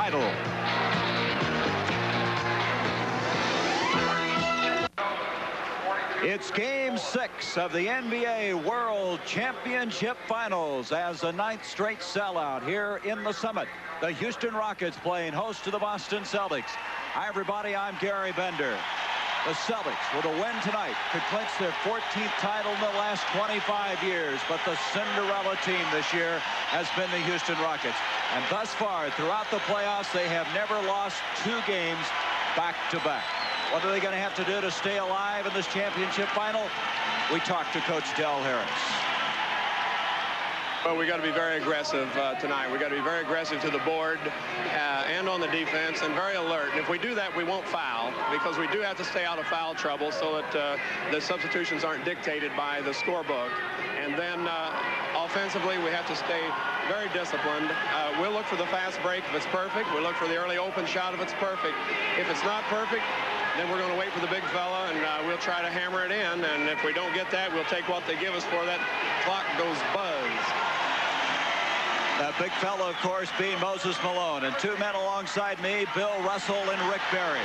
title. It's Game 6 of the NBA World Championship Finals as a 9th straight sellout here in the Summit. The Houston Rockets playing host to the Boston Celtics. Hi, everybody. I'm Gary Bender. The Celtics, with a win tonight, could clinch their 14th title in the last 25 years. But the Cinderella team this year has been the Houston Rockets. And thus far, throughout the playoffs, they have never lost 2 games back-to-back. What are they going to have to do to stay alive in this championship final? We talked to Coach Del Harris. Well, we got to be very aggressive tonight. We got to be very aggressive to the board and on the defense, and very alert. And if we do that, we won't foul, because we do have to stay out of foul trouble so that the substitutions aren't dictated by the scorebook. And then offensively, we have to stay very disciplined. We'll look for the fast break if it's perfect. We'll look for the early open shot if it's perfect. If it's not perfect, then we're going to wait for the big fella, and we'll try to hammer it in. And if we don't get that, we'll take what they give us for that. Clock goes buzz. That big fella, of course, being Moses Malone. And 2 men alongside me, Bill Russell and Rick Barry.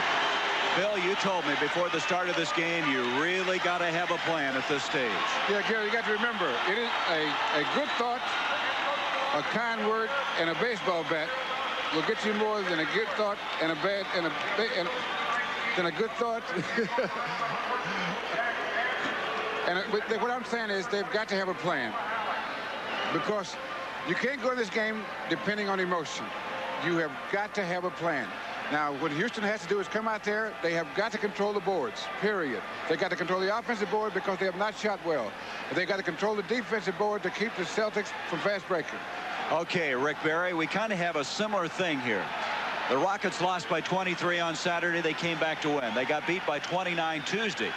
Bill, you told me before the start of this game, you really got to have a plan at this stage. Yeah, Gary, you got to remember, it is a good thought, a kind word, and a baseball bat will get you more than a good thought and a bad than a good thought. But what I'm saying is they've got to have a plan, because you can't go in this game depending on emotion. You have got to have a plan. Now, what Houston has to do is come out there. They have got to control the boards, period. They got to control the offensive board because they have not shot well. They got to control the defensive board to keep the Celtics from fast breaking. Okay, Rick Barry, we kind of have a similar thing here. The Rockets lost by 23 on Saturday. They came back to win. They got beat by 29 Tuesday.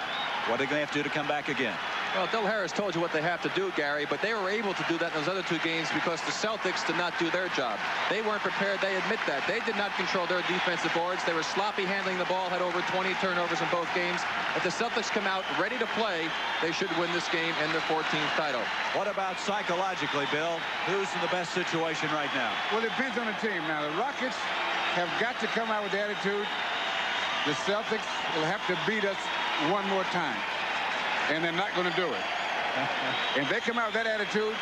What are they going to have to do to come back again? Well, Del Harris told you what they have to do, Gary, but they were able to do that in those other 2 games because the Celtics did not do their job. They weren't prepared. They admit that. They did not control their defensive boards. They were sloppy handling the ball, had over 20 turnovers in both games. If the Celtics come out ready to play, they should win this game and their 14th title. What about psychologically, Bill? Who's in the best situation right now? Well, it depends on the team. Now, the Rockets have got to come out with the attitude, the Celtics will have to beat us one more time. And they're not going to do it. If they come out with that attitude,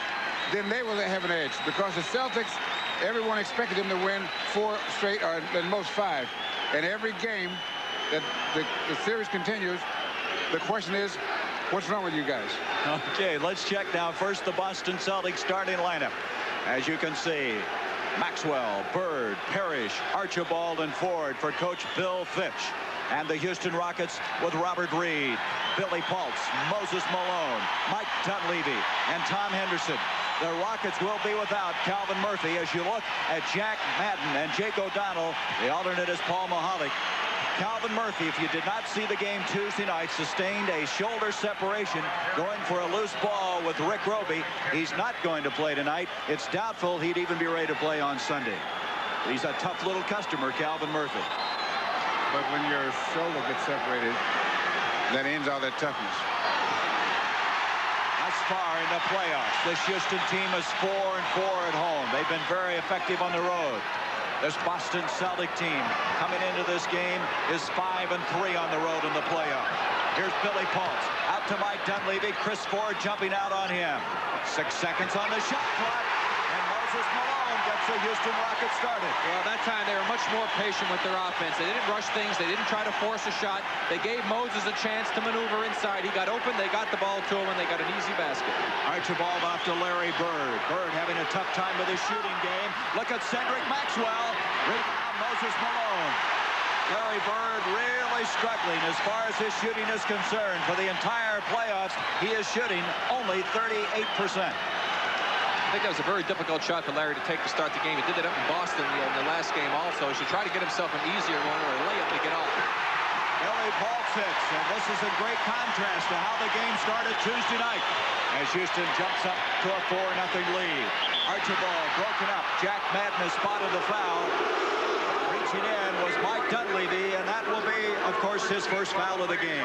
then they will have an edge, because the Celtics, everyone expected them to win 4 straight, or at most 5. And every game that the series continues, the question is, what's wrong with you guys? Okay, let's check now. First, the Boston Celtics starting lineup. As you can see, Maxwell, Bird, Parish, Archibald, and Ford for Coach Bill Fitch. And the Houston Rockets with Robert Reid, Billy Paultz, Moses Malone, Mike Dunleavy, and Tom Henderson. The Rockets will be without Calvin Murphy. As you look at Jack Madden and Jake O'Donnell, the alternate is Paul Mahalik. Calvin Murphy, if you did not see the game Tuesday night, sustained a shoulder separation going for a loose ball with Rick Robey. He's not going to play tonight. It's doubtful he'd even be ready to play on Sunday. He's a tough little customer, Calvin Murphy. But when your shoulder gets separated, that ends all that toughness. Thus far in the playoffs, this Houston team is 4-4 at home. They've been very effective on the road. This Boston Celtic team coming into this game is 5-3 on the road in the playoffs. Here's Billy Paultz out to Mike Dunleavy. Chris Ford jumping out on him. 6 seconds on the shot clock, and Moses Malone gets the Houston Rockets started. Well, that time they were much more patient with their offense. They didn't rush things. They didn't try to force a shot. They gave Moses a chance to maneuver inside. He got open. They got the ball to him, and they got an easy basket. Archibald off to Larry Bird. Bird having a tough time with his shooting game. Look at Cedric Maxwell. Rebound Moses Malone. Larry Bird really struggling as far as his shooting is concerned. For the entire playoffs, he is shooting only 38%. I think that was a very difficult shot for Larry to take to start the game. He did it up in Boston in the last game also. He should try to get himself an easier one or a layup to get off. Billy Paultz hits, and this is in great contrast to how the game started Tuesday night, as Houston jumps up to a 4-0 lead. Archibald broken up. Jack Madden has spotted the foul. Reaching in was Mike Dunleavy, and that will be, of course, his first foul of the game.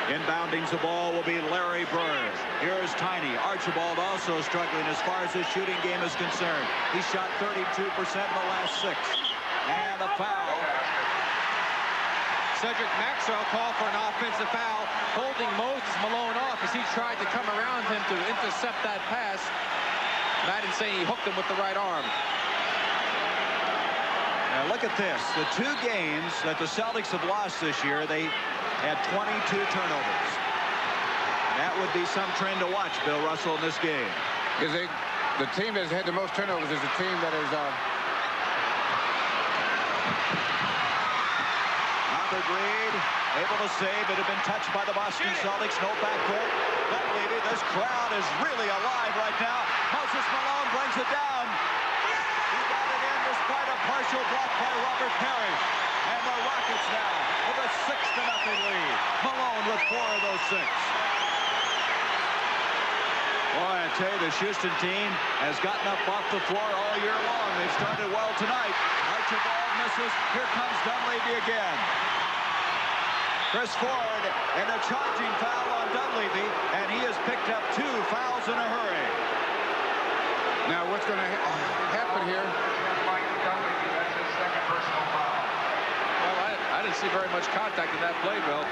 Inbounding the ball will be Larry Bird. Here's Tiny. Archibald also struggling as far as his shooting game is concerned. He shot 32% in the last 6. And a foul. Cedric Maxwell called for an offensive foul, holding Malone off as he tried to come around him to intercept that pass. Madden saying he hooked him with the right arm. Now look at this. The 2 games that the Celtics have lost this year, they had 22 turnovers. That would be some trend to watch, Bill Russell, in this game. The team that's had the most turnovers is the team that is... Robert Reid able to save. It had been touched by the Boston Celtics. No backcourt. Dunleavy, this crowd is really alive right now. Moses Malone brings it down. He got it in despite a partial block by Robert Parish. And the Rockets now with a 6-0 lead. Malone with 4 of those 6. Boy, I tell you, this Houston team has gotten up off the floor all year long. They've started well tonight. Archibald misses. Here comes Dunleavy again. Chris Ford and a charging foul on Dunleavy, and he has picked up 2 fouls in a hurry. Now, what's going to happen here? That's his 2nd personal foul. Well, I didn't see very much contact in that play, Bill.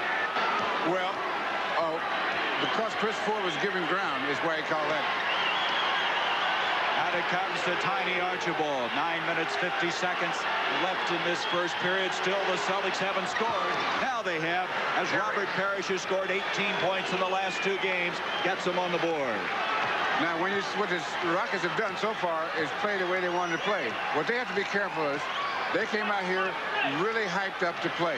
Well, because Chris Ford was giving ground is why he called that. Out it comes to Tiny Archibald. 9 minutes, 50 seconds left in this first period. Still, the Celtics haven't scored. Now they have, as Robert Parish has scored 18 points in the last 2 games. Gets them on the board. Now, what the Rockets have done so far is play the way they wanted to play. What they have to be careful is they came out here really hyped up to play.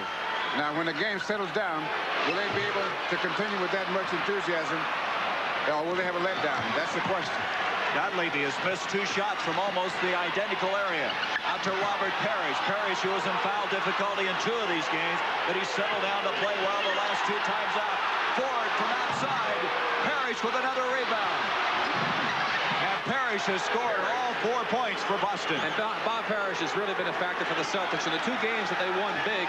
Now, when the game settles down, will they be able to continue with that much enthusiasm, or will they have a letdown? That's the question. Dunleavy has missed 2 shots from almost the identical area. Out to Robert Parish. Parish, who was in foul difficulty in 2 of these games, but he settled down to play well the last 2 times out. Ford from outside. Parish with another rebound. And Parish has scored all 4 points for Boston. And Bob Parish has really been a factor for the Celtics. In the 2 games that they won big,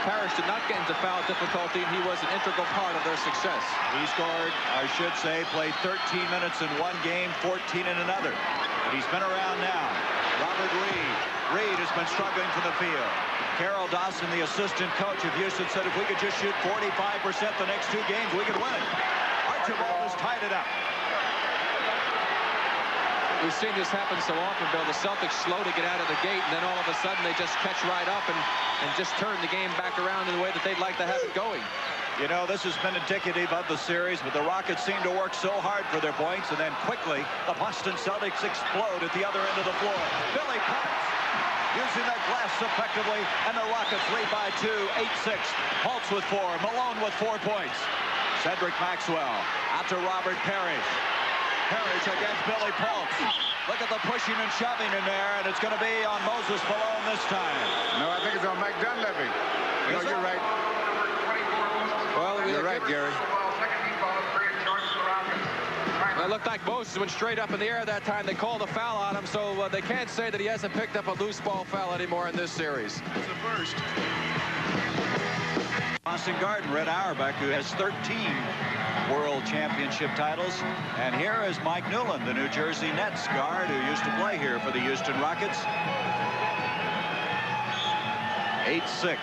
Parish did not get into foul difficulty, and he was an integral part of their success. He scored, I should say, played 13 minutes in 1 game, 14 in another. But he's been around now. Robert Reid. Reid has been struggling from the field. Carol Dawson, the assistant coach of Houston, said if we could just shoot 45% the next 2 games, we could win. Archibald has tied it up. We've seen this happen so often, Bill. The Celtics slow to get out of the gate, and then all of a sudden they just catch right up and just turn the game back around in the way that they'd like to have it going. You know, this has been indicative of the series, but the Rockets seem to work so hard for their points, and then quickly the Boston Celtics explode at the other end of the floor. Billy Paultz using that glass effectively, and the Rockets lead by 2, 8-6. Paultz with 4, Malone with 4 points. Cedric Maxwell out to Robert Parish. Parish against Billy Paultz. Look at the pushing and shoving in there, and it's going to be on Moses Malone this time. No, I think it's on Mike Dunleavy. No, you're right. Well, you're right, Gary. It looked like Moses went straight up in the air that time. They called a foul on him, so they can't say that he hasn't picked up a loose ball foul anymore in this series. It's a first. Boston Garden, Red Auerbach, who has 13 World Championship titles. And here is Mike Newland, the New Jersey Nets guard who used to play here for the Houston Rockets. 8-6.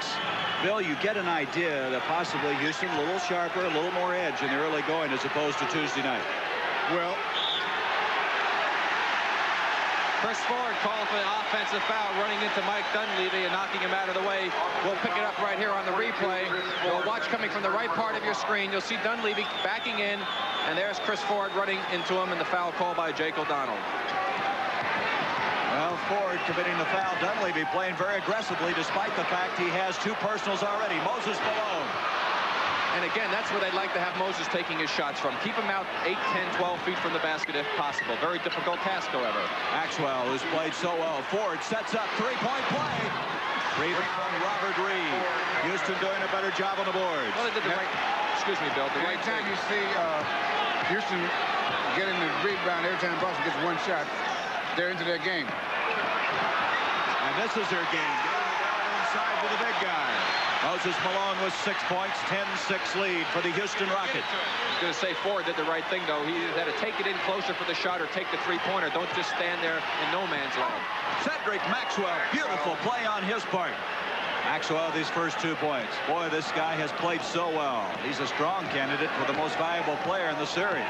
Bill, you get an idea that possibly Houston a little sharper, a little more edge in the early going as opposed to Tuesday night. Well, Chris Ford called for the offensive foul, running into Mike Dunleavy and knocking him out of the way. We'll pick it up right here on the replay. You'll watch coming from the right part of your screen. You'll see Dunleavy backing in, and there's Chris Ford running into him, and the foul called by Jake O'Donnell. Well, Ford committing the foul. Dunleavy playing very aggressively despite the fact he has 2 personals already. Moses Malone. And again, that's where they'd like to have Moses taking his shots from. Keep him out 8, 10, 12 feet from the basket if possible. Very difficult task, however. Maxwell, who's played so well. Ford sets up 3-point play. Rebound from Robert Reid. Houston doing a better job on the boards. Well, they did the right, excuse me, Bill, the right anytime thing. you see Houston getting the rebound, every time Boston gets 1 shot, they're into their game. And this is their game. Getting the ball inside to the big guy. Moses Malone with 6 points, 10-6 lead for the Houston Rockets. I was going to say Ford did the right thing, though. He had to take it in closer for the shot or take the three-pointer. Don't just stand there in no man's land. Cedric Maxwell, beautiful play on his part. Maxwell, these first 2 points. Boy, this guy has played so well. He's a strong candidate for the most valuable player in the series.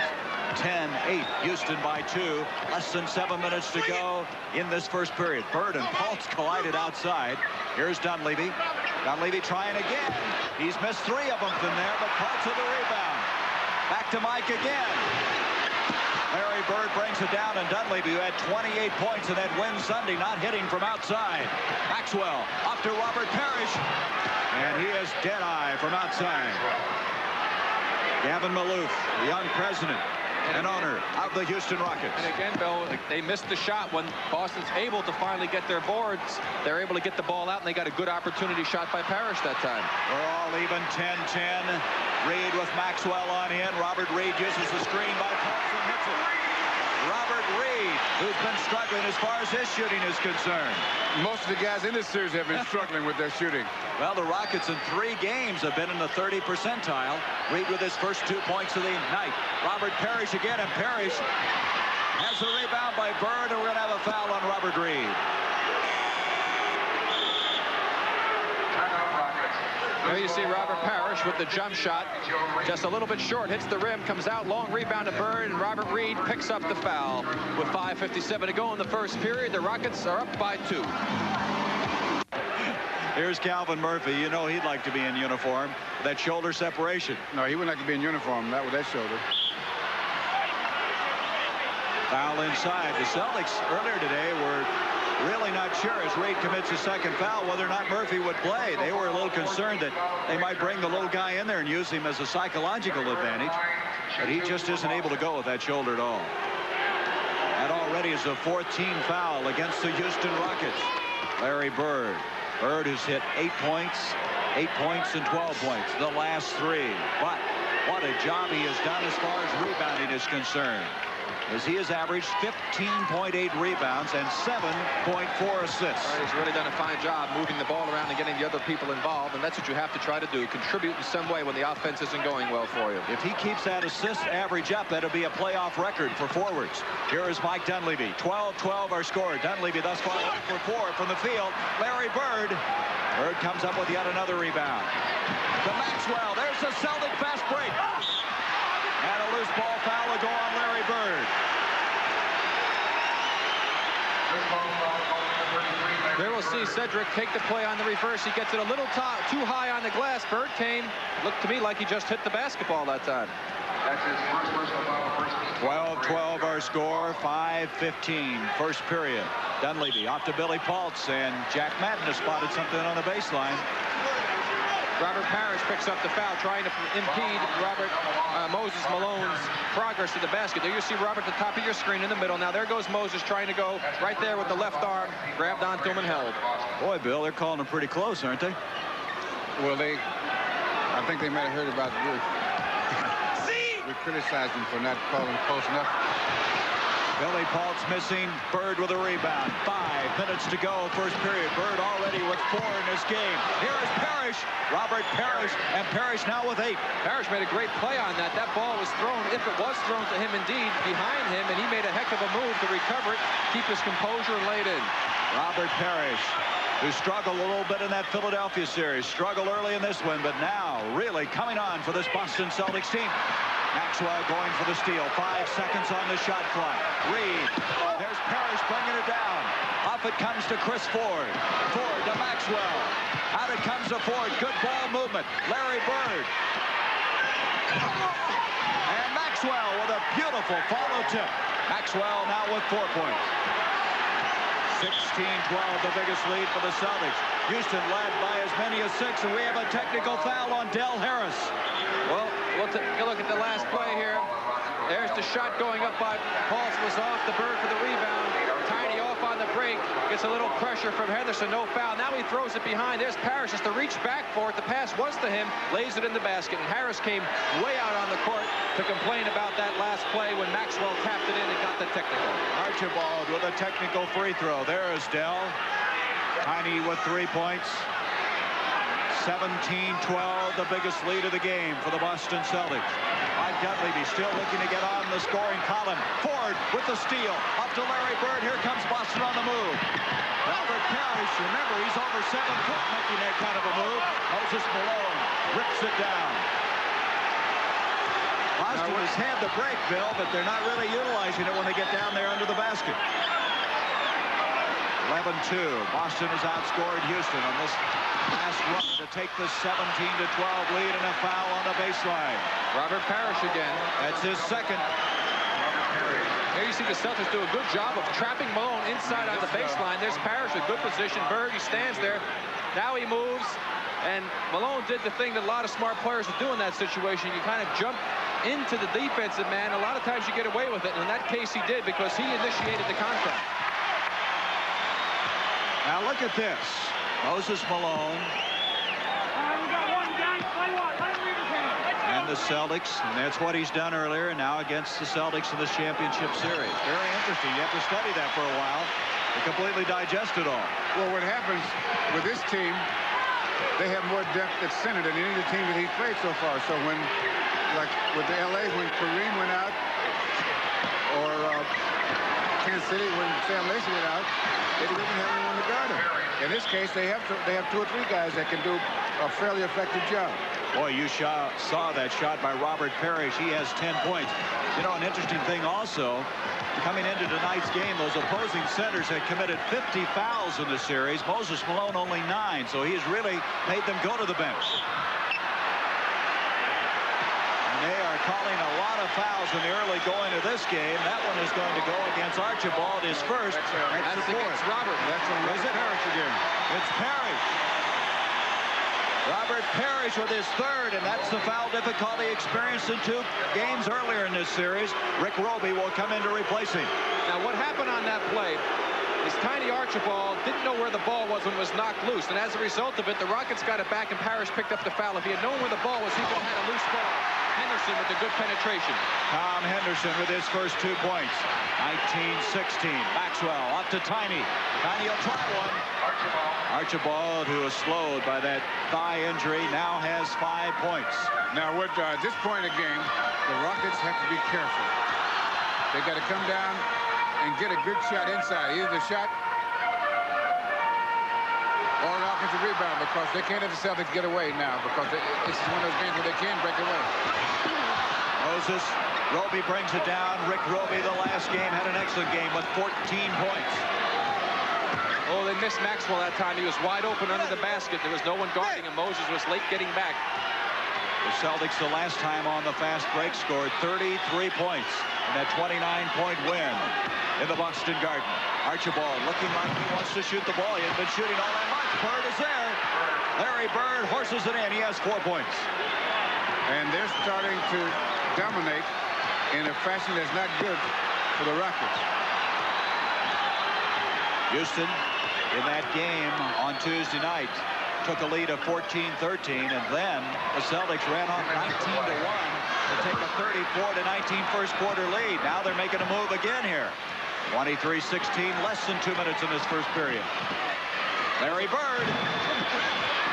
10-8, Houston by 2. Less than 7 minutes to go in this first period. Bird and Paultz collided outside. Here's Dunleavy. Dunleavy trying again. He's missed 3 of them from there, but Paultz with the rebound. Back to Mike again. Larry Bird brings it down, and Dunleavy, who had 28 points in that win Sunday, not hitting from outside. Maxwell up to Robert Parish, and he is dead-eye from outside. Gavin Maloof, the young president and owner of the Houston Rockets. And again, Bill, they missed the shot when Boston's able to finally get their boards. They're able to get the ball out, and they got a good opportunity shot by Parish that time. We're all even, 10-10. Reid with Maxwell on in. Robert Reid uses the screen by Paultz and hits it. Robert Reid, who's been struggling as far as his shooting is concerned. Most of the guys in this series have been struggling with their shooting. Well, the Rockets in 3 games have been in the 30 percentile. Reid with his first 2 points of the night. Robert Parish again, and Parish has the rebound by Bird, and we're going to have a foul on Robert Reid. There you see Robert Parish with the jump shot. Just a little bit short, hits the rim, comes out, long rebound to Bird, and Robert Reid picks up the foul. With 5:57 to go in the first period, the Rockets are up by 2. Here's Calvin Murphy. You know he'd like to be in uniform. That shoulder separation. No, he wouldn't like to be in uniform, not with that shoulder. Foul inside. The Celtics earlier today were really not sure, as Reid commits his second foul, whether or not Murphy would play. They were a little concerned that they might bring the little guy in there and use him as a psychological advantage. But he just isn't able to go with that shoulder at all. That already is a 14th foul against the Houston Rockets. Larry Bird. Bird has hit 8 points, 8 points and 12 points, the last 3. But what a job he has done as far as rebounding is concerned, as he has averaged 15.8 rebounds and 7.4 assists. He's really done a fine job moving the ball around and getting the other people involved, and that's what you have to try to do, contribute in some way when the offense isn't going well for you. If he keeps that assist average up, that'll be a playoff record for forwards. Here is Mike Dunleavy. 12-12 are scored. Dunleavy thus far for 4 from the field. Larry Bird. Bird comes up with yet another rebound. To Maxwell. There's the Celtic fast break. And a loose ball foul will go on Larry Bird. There we'll see Cedric take the play on the reverse. He gets it a little too high on the glass. Bird came. Looked to me like he just hit the basketball that time. That's his first personal foul. 12-12 our score. 5:15 first period. Dunleavy off to Billy Paultz, and Jack Madden has spotted something on the baseline. Robert Parish picks up the foul, trying to impede Moses Malone's progress to the basket. There you see Robert at the top of your screen in the middle. Now there goes Moses trying to go right there with the left arm, grabbed onto him and held. Boy, Bill, they're calling him pretty close, aren't they? Well, I think they might have heard about it. We criticized him for not calling close enough. Billy Paultz missing. Bird with a rebound. 5 minutes to go, first period. Bird already with 4 in this game. Here is Parish. Robert Parish, and Parish now with 8. Parish made a great play on that. That ball was thrown, if it was thrown to him indeed, behind him, and he made a heck of a move to recover it, keep his composure, and lay it in. Robert Parish, who struggled a little bit in that Philadelphia series, struggled early in this one, but now really coming on for this Boston Celtics team. Maxwell going for the steal. 5 seconds on the shot clock. Reid. There's Parish bringing it down. Off it comes to Chris Ford. Ford to Maxwell. Out it comes to Ford. Good ball movement. Larry Bird. And Maxwell with a beautiful follow tip. Maxwell now with 4 points. 16-12, the biggest lead for the Celtics. Houston led by as many as 6, and we have a technical foul on Del Harris. Well, we'll take a look at the last play here. There's the shot going up by Paultz, was off the Bird for the rebound. Tiny off on the break. Gets a little pressure from Henderson. No foul. Now he throws it behind. There's Parish just to reach back for it. The pass was to him. Lays it in the basket. And Harris came way out on the court to complain about that last play when Maxwell tapped it in and got the technical. Archibald with a technical free throw. There is Dell. Tiny with 3 points. 17-12, the biggest lead of the game for the Boston Celtics. Dunleavy still looking to get on the scoring column. Ford with the steal. Up to Larry Bird. Here comes Boston on the move. Robert Parish, remember, he's over 7 foot making that kind of a move. Moses Malone rips it down. Boston has had the break, Bill, but they're not really utilizing it when they get down there under the basket. 11-2. Boston has outscored Houston on this last run to take the 17-12 lead, and a foul on the baseline. Robert Parish again. That's his second. Here you see the Celtics do a good job of trapping Malone inside on the baseline. There's Parish, a good position. Bird, he stands there. Now he moves, and Malone did the thing that a lot of smart players would do in that situation. You kind of jump into the defensive man. A lot of times you get away with it, and in that case he did because he initiated the contact. Now look at this. Moses Malone. And the Celtics, and that's what he's done earlier, and now against the Celtics in this championship series. Very interesting. You have to study that for a while to completely digest it all. Well, what happens with this team, they have more depth at center than any of the teams that he's played so far. So when, like with the LA, when Kareem went out, or Kansas City when Sam Lacey went out, they didn't have anyone to guard him. In this case, they have 2 or 3 guys that can do a fairly effective job. Boy, you saw that shot by Robert Parish. He has 10 points. You know, an interesting thing also, coming into tonight's game, those opposing centers had committed 50 fouls in the series. Moses Malone only 9, so he has really made them go to the bench. And they are calling a lot of fouls in the early going of this game. That one is going to go against Archibald, his first. That's against Robert. That's on Parish again. It's Parish. Robert Parish with his third, and that's the foul difficulty experienced in 2 games earlier in this series. Rick Robey will come in to replace him. Now what happened on that play is tiny Archibald didn't know where the ball was when it was knocked loose, and as a result of it, the Rockets got it back and Parish picked up the foul. If he had known where the ball was, he could have had a loose ball. Henderson with the good penetration. Tom Henderson with his first 2 points. 19-16. Maxwell up to Tiny. Tiny will try one. Archibald, who was slowed by that thigh injury, now has 5 points. Now, at this point in the game, the Rockets have to be careful. They got to come down and get a good shot inside. Either the shot or an offensive rebound, because they can't let the Celtics get away now, because this is one of those games where they can break away. Moses, Robey brings it down. Rick Robey, the last game, had an excellent game with 14 points. Oh, they missed Maxwell that time. He was wide open under the basket. There was no one guarding him. Moses was late getting back. The Celtics, the last time on the fast break, scored 33 points in that 29-point win in the Boston Garden. Archibald looking like he wants to shoot the ball. He has been shooting all that much. Bird is there. Larry Bird horses it in. He has 4 points. And they're starting to dominate in a fashion that's not good for the Rockets. Houston, in that game on Tuesday night, took a lead of 14-13, and then the Celtics ran off 19-1 to take a 34-19 first quarter lead. Now they're making a move again here. 23-16, less than 2 minutes in this first period. Larry Bird.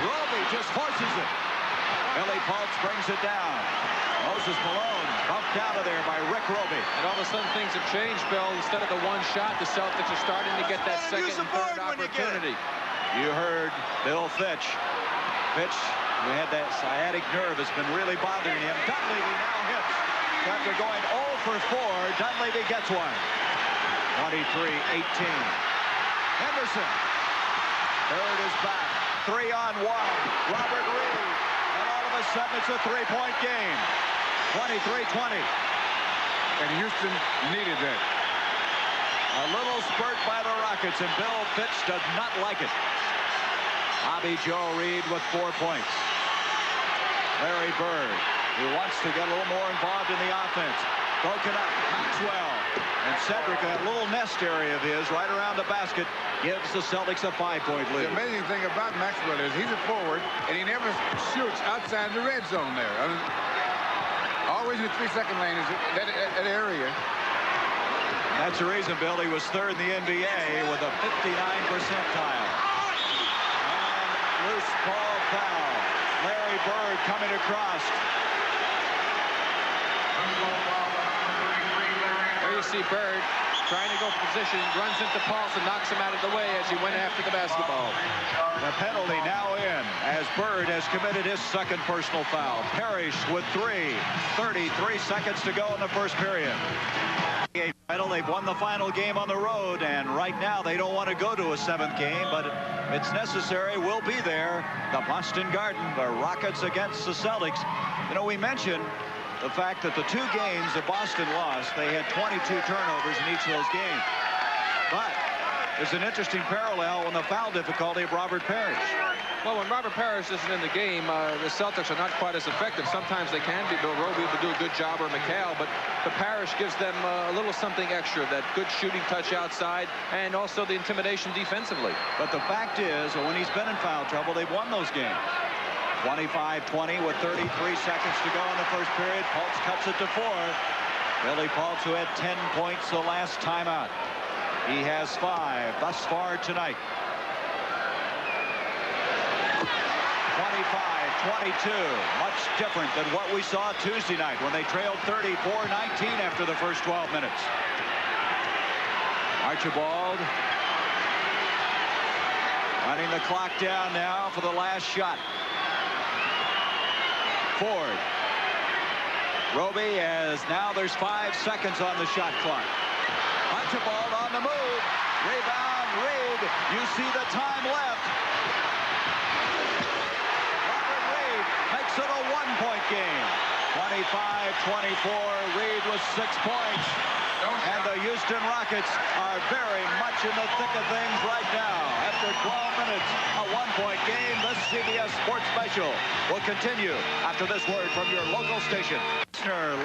Robey just forces it. Paultz brings it down. Moses Malone bumped out of there by Rick Robey. And all of a sudden things have changed, Bill. Instead of the 1 shot, the Celtics are starting to get that second and third opportunity. You heard Bill Fitch. Fitch, who had that sciatic nerve, has been really bothering him. Dunleavy now hits. After going 0 for 4, Dunleavy gets one. 23-18. Henderson. Third is back. 3-on-1. Robert Reid. And all of a sudden it's a 3-point game. 23-20. And Houston needed that. A little spurt by the Rockets, and Bill Fitch does not like it. Bobby Joe Reid with 4 points. Larry Bird, who wants to get a little more involved in the offense. Broken up. Maxwell and Cedric, that little nest area of his right around the basket, gives the Celtics a 5-point lead. The amazing thing about Maxwell is he's a forward, and he never shoots outside the red zone there. I mean, always in the 3-second lane is that area. That's the reason, Bill, he was third in the NBA with a 59 percentile. And loose ball foul. Larry Bird coming across. There you see Bird trying to go for position, runs into Paultz and knocks him out of the way as he went after the basketball. The penalty now in as Bird has committed his second personal foul. Parish with 33 seconds to go in the first period. They've won the final game on the road, and right now they don't want to go to a 7th game, but it's necessary. We'll be there. The Boston Garden, the Rockets against the Celtics. You know, we mentioned the fact that the 2 games that Boston lost, they had 22 turnovers in each of those games. But there's an interesting parallel in the foul difficulty of Robert Parish. Well, when Robert Parish isn't in the game, the Celtics are not quite as effective. Sometimes they can be. Bill Robey will do a good job, or McHale, but the Parish gives them a little something extra, that good shooting touch outside, and also the intimidation defensively. But the fact is, when he's been in foul trouble, they've won those games. 25-20 with 33 seconds to go in the first period. Paultz cuts it to 4. Billy Paultz, who had 10 points the last time out. He has 5 thus far tonight. 25-22, much different than what we saw Tuesday night when they trailed 34-19 after the first 12 minutes. Archibald running the clock down now for the last shot. Ford. Robey, as now there's 5 seconds on the shot clock. Archibald on the move. Rebound, Reid. You see the time left. Reid makes it a 1-point game. 25-24. Reid with 6 points. And the Houston Rockets are very much in the thick of things right now. After 12 minutes, a 1-point game. This CBS Sports Special will continue after this word from your local station.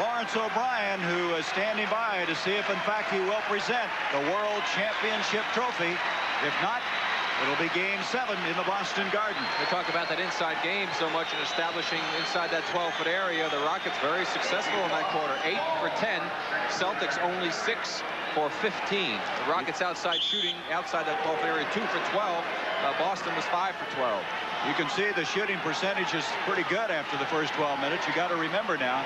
Lawrence O'Brien, who is standing by to see if, in fact, he will present the World Championship trophy. If not, it'll be Game 7 in the Boston Garden. They talk about that inside game so much and establishing inside that 12-foot area. The Rockets very successful in that quarter. 8 for 10. Celtics only 6 for 15. The Rockets outside shooting outside that 12-foot area 2 for 12. Boston was 5 for 12. You can see the shooting percentage is pretty good after the first 12 minutes. You got to remember now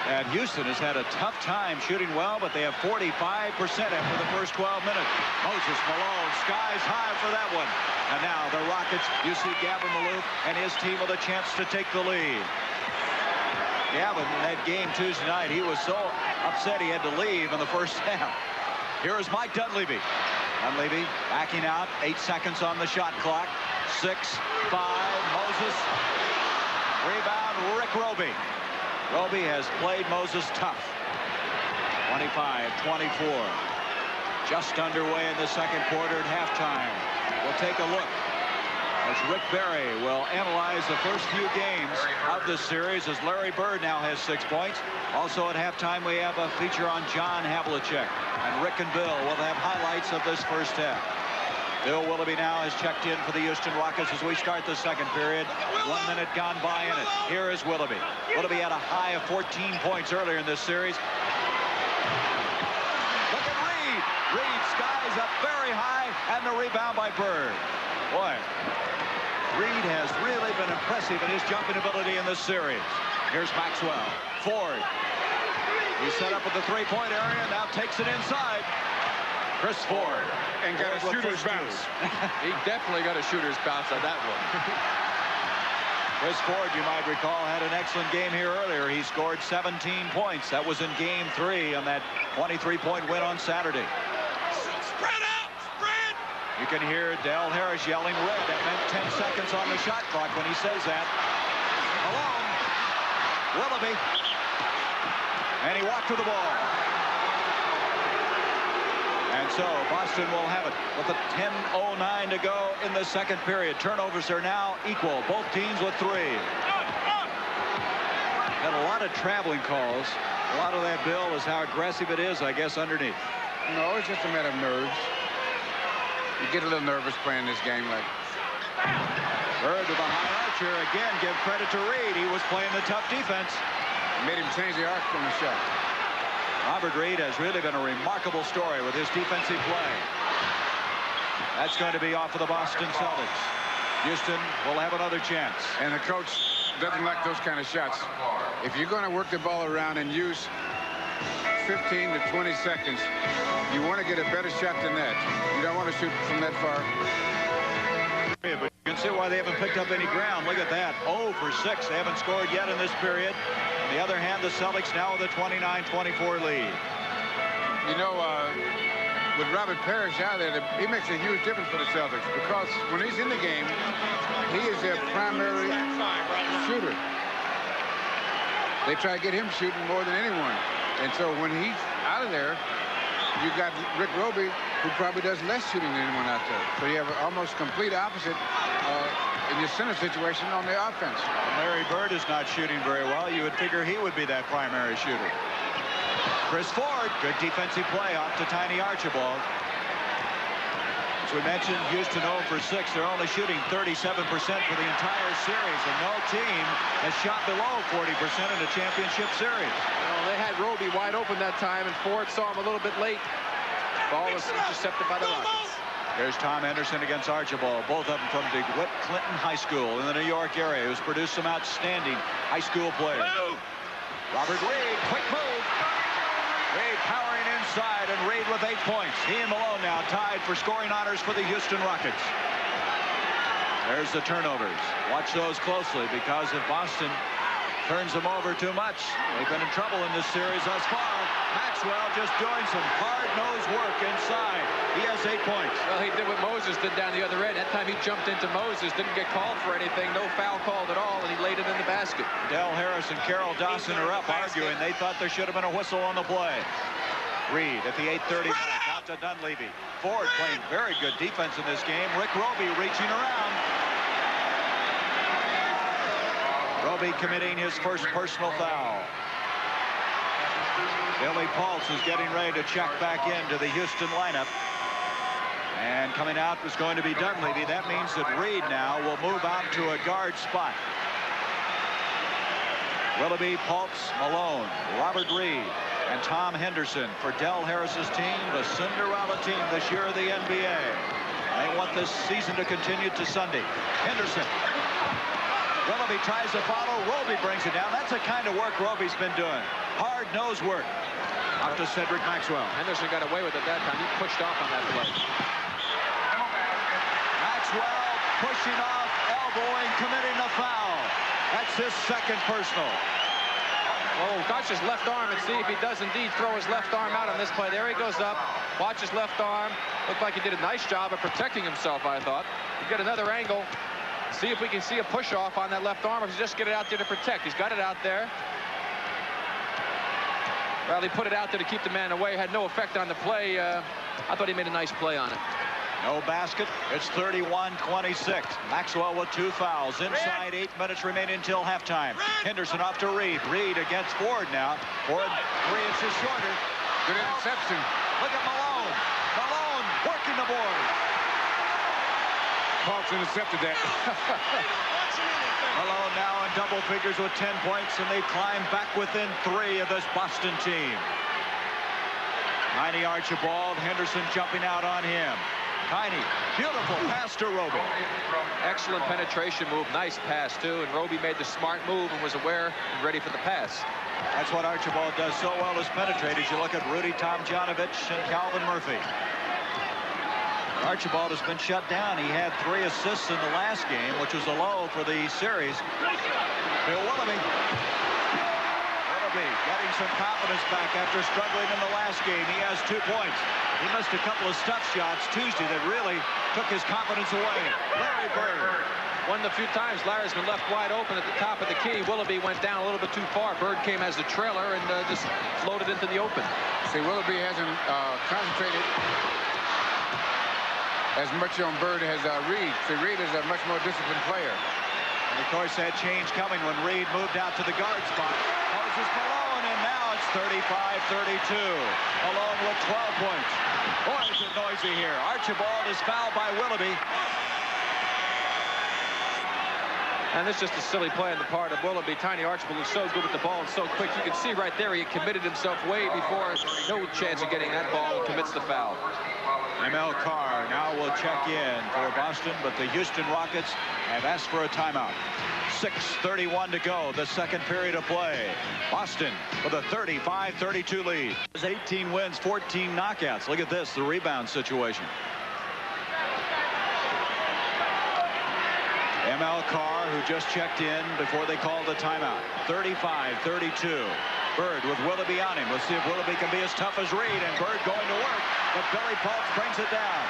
that Houston has had a tough time shooting well, but they have 45% after the first 12 minutes. Moses Malone skies high for that one. And now the Rockets, you see Gavin Maloof and his team with a chance to take the lead. Gavin, in that game Tuesday night, he was so upset he had to leave in the first half. Here is Mike Dunleavy. Dunleavy backing out. 8 seconds on the shot clock. 6, 5, Moses. Rebound, Rick Robey. Robey has played Moses tough. 25-24. Just underway in the second quarter at halftime. We'll take a look as Rick Barry will analyze the first few games of this series, as Larry Bird now has 6 points. Also at halftime, we have a feature on John Havlicek. And Rick and Bill will have highlights of this first half. Bill Willoughby now has checked in for the Houston Rockets as we start the second period. 1 minute gone by in it. Here is Willoughby. Willoughby had a high of 14 points earlier in this series. Look at Reid. Reid skies up very high, and the rebound by Bird. Boy, Reid has really been impressive in his jumping ability in this series. Here's Maxwell. Ford. He set up at the three-point area, now takes it inside. Chris Ford. And got a shooter's bounce. He definitely got a shooter's bounce on that one. Chris Ford, you might recall, had an excellent game here earlier. He scored 17 points. That was in Game 3 on that 23-point win on Saturday. Spread out! Spread! You can hear Dale Harris yelling red. That meant 10 seconds on the shot clock when he says that. Malone. Willoughby. And he walked to the ball. And so Boston will have it with a 10:09 to go in the second period. Turnovers are now equal. Both teams with 3. Got a lot of traveling calls. A lot of that, Bill, is how aggressive it is, I guess, underneath. No, it's just a matter of nerves. You get a little nervous playing this game like. Bird to the high archer. Again, give credit to Reid. He was playing the tough defense. Made him change the arc from the shot. Robert Reid has really been a remarkable story with his defensive play. That's going to be off of the Boston Celtics. Houston will have another chance. And the coach doesn't like those kind of shots. If you're going to work the ball around and use 15 to 20 seconds, you want to get a better shot than that. You don't want to shoot from that far. But you can see why they haven't picked up any ground. Look at that. 0 for 6. They haven't scored yet in this period. On the other hand, the Celtics now with a 29-24 lead. You know, with Robert Parish out there, he makes a huge difference for the Celtics because when he's in the game, he is their primary shooter. They try to get him shooting more than anyone. And so when he's out of there, you got Rick Robey, who probably does less shooting than anyone out there. So you have an almost complete opposite in your center situation on the offense. Larry Bird is not shooting very well. You would figure he would be that primary shooter. Chris Ford, good defensive play off to Tiny Archibald. As we mentioned, Houston 0 for 6. They're only shooting 37% for the entire series, and no team has shot below 40% in a championship series. Well, they had Robey wide open that time, and Ford saw him a little bit late. Ball was intercepted by the Rockets. Here's Tom Henderson against Archibald, both of them from DeWitt Clinton High School in the New York area, who's produced some outstanding high school players. Robert Reid, quick move. Reid powering inside, and Reid with 8 points. He and Malone now tied for scoring honors for the Houston Rockets. There's the turnovers. Watch those closely, because if Boston turns them over too much, they've been in trouble in this series thus far. Maxwell just doing some hard-nosed work inside. He has 8 points. Well, he did what Moses did down the other end. That time he jumped into Moses, didn't get called for anything, no foul called at all, and he laid it in the basket. Del Harris and Carol Dawson are up arguing. They thought there should have been a whistle on the play. Reid at the 8:30 mark, out to Dunleavy. Ford playing very good defense in this game. Rick Robey reaching around. Robey committing his first personal foul. Billy Paultz is getting ready to check back into the Houston lineup. And coming out was going to be Dunleavy. That means that Reid now will move out to a guard spot. Willoughby, Paultz, Malone, Robert Reid, and Tom Henderson for Del Harris's team, the Cinderella team this year of the NBA. They want this season to continue to Sunday. Henderson. Willoughby tries to follow. Robey brings it down. That's the kind of work Robey's been doing. Hard-nosed work. Up to Cedric Maxwell. Henderson got away with it that time. He pushed off on that play. Maxwell pushing off, elbowing, committing a foul. That's his second personal. Oh, watch his left arm and see if he does indeed throw his left arm out on this play. There he goes up. Watch his left arm. Looked like he did a nice job of protecting himself, I thought. You get another angle. See if we can see a push off on that left arm, or if he just get it out there to protect. He's got it out there. Well, he put it out there to keep the man away. Had no effect on the play. I thought he made a nice play on it. No basket. It's 31-26. Maxwell with 2 fouls. Inside 8 minutes remaining until halftime. Henderson off to Reid. Reid against Ford now. Ford 3 inches shorter. Good interception. Look at Malone. Malone working the board. Paultz intercepted that. Malone now in double figures with 10 points, and they climb back within 3 of this Boston team. Tiny Archibald, Henderson jumping out on him. Tiny, beautiful pass to Robey. Excellent penetration move, nice pass too, and Robey made the smart move and was aware and ready for the pass. That's what Archibald does so well, is penetrate. As you look at Rudy Tomjanovich and Calvin Murphy. Archibald has been shut down. He had 3 assists in the last game, which was a low for the series. Bill Willoughby. Willoughby getting some confidence back after struggling in the last game. He has 2 points. He missed a couple of stuff shots Tuesday that really took his confidence away. Larry Bird. One of the few times Larry's been left wide open at the top of the key. Willoughby went down a little bit too far. Bird came as the trailer and just floated into the open. See, Willoughby hasn't concentrated as much on Bird as Reid. See, Reid is a much more disciplined player. And of course, that change coming when Reid moved out to the guard spot. Moses Malone, and now it's 35-32. Malone with 12 points. Boy, is it noisy here. Archibald is fouled by Willoughby. And this is just a silly play on the part of Willoughby. Tiny Archibald is so good with the ball and so quick. You can see right there he committed himself way before. No chance of getting that ball and commits the foul. Carr now will check in for Boston, but the Houston Rockets have asked for a timeout. 6:31 to go, the second period of play. Boston with a 35-32 lead. 18 wins, 14 knockouts. Look at this, the rebound situation. Carr, who just checked in before they called the timeout. 35-32. Bird with Willoughby on him. Let's see if Willoughby can be as tough as Reid, and Bird going to work, but Paultz brings it down.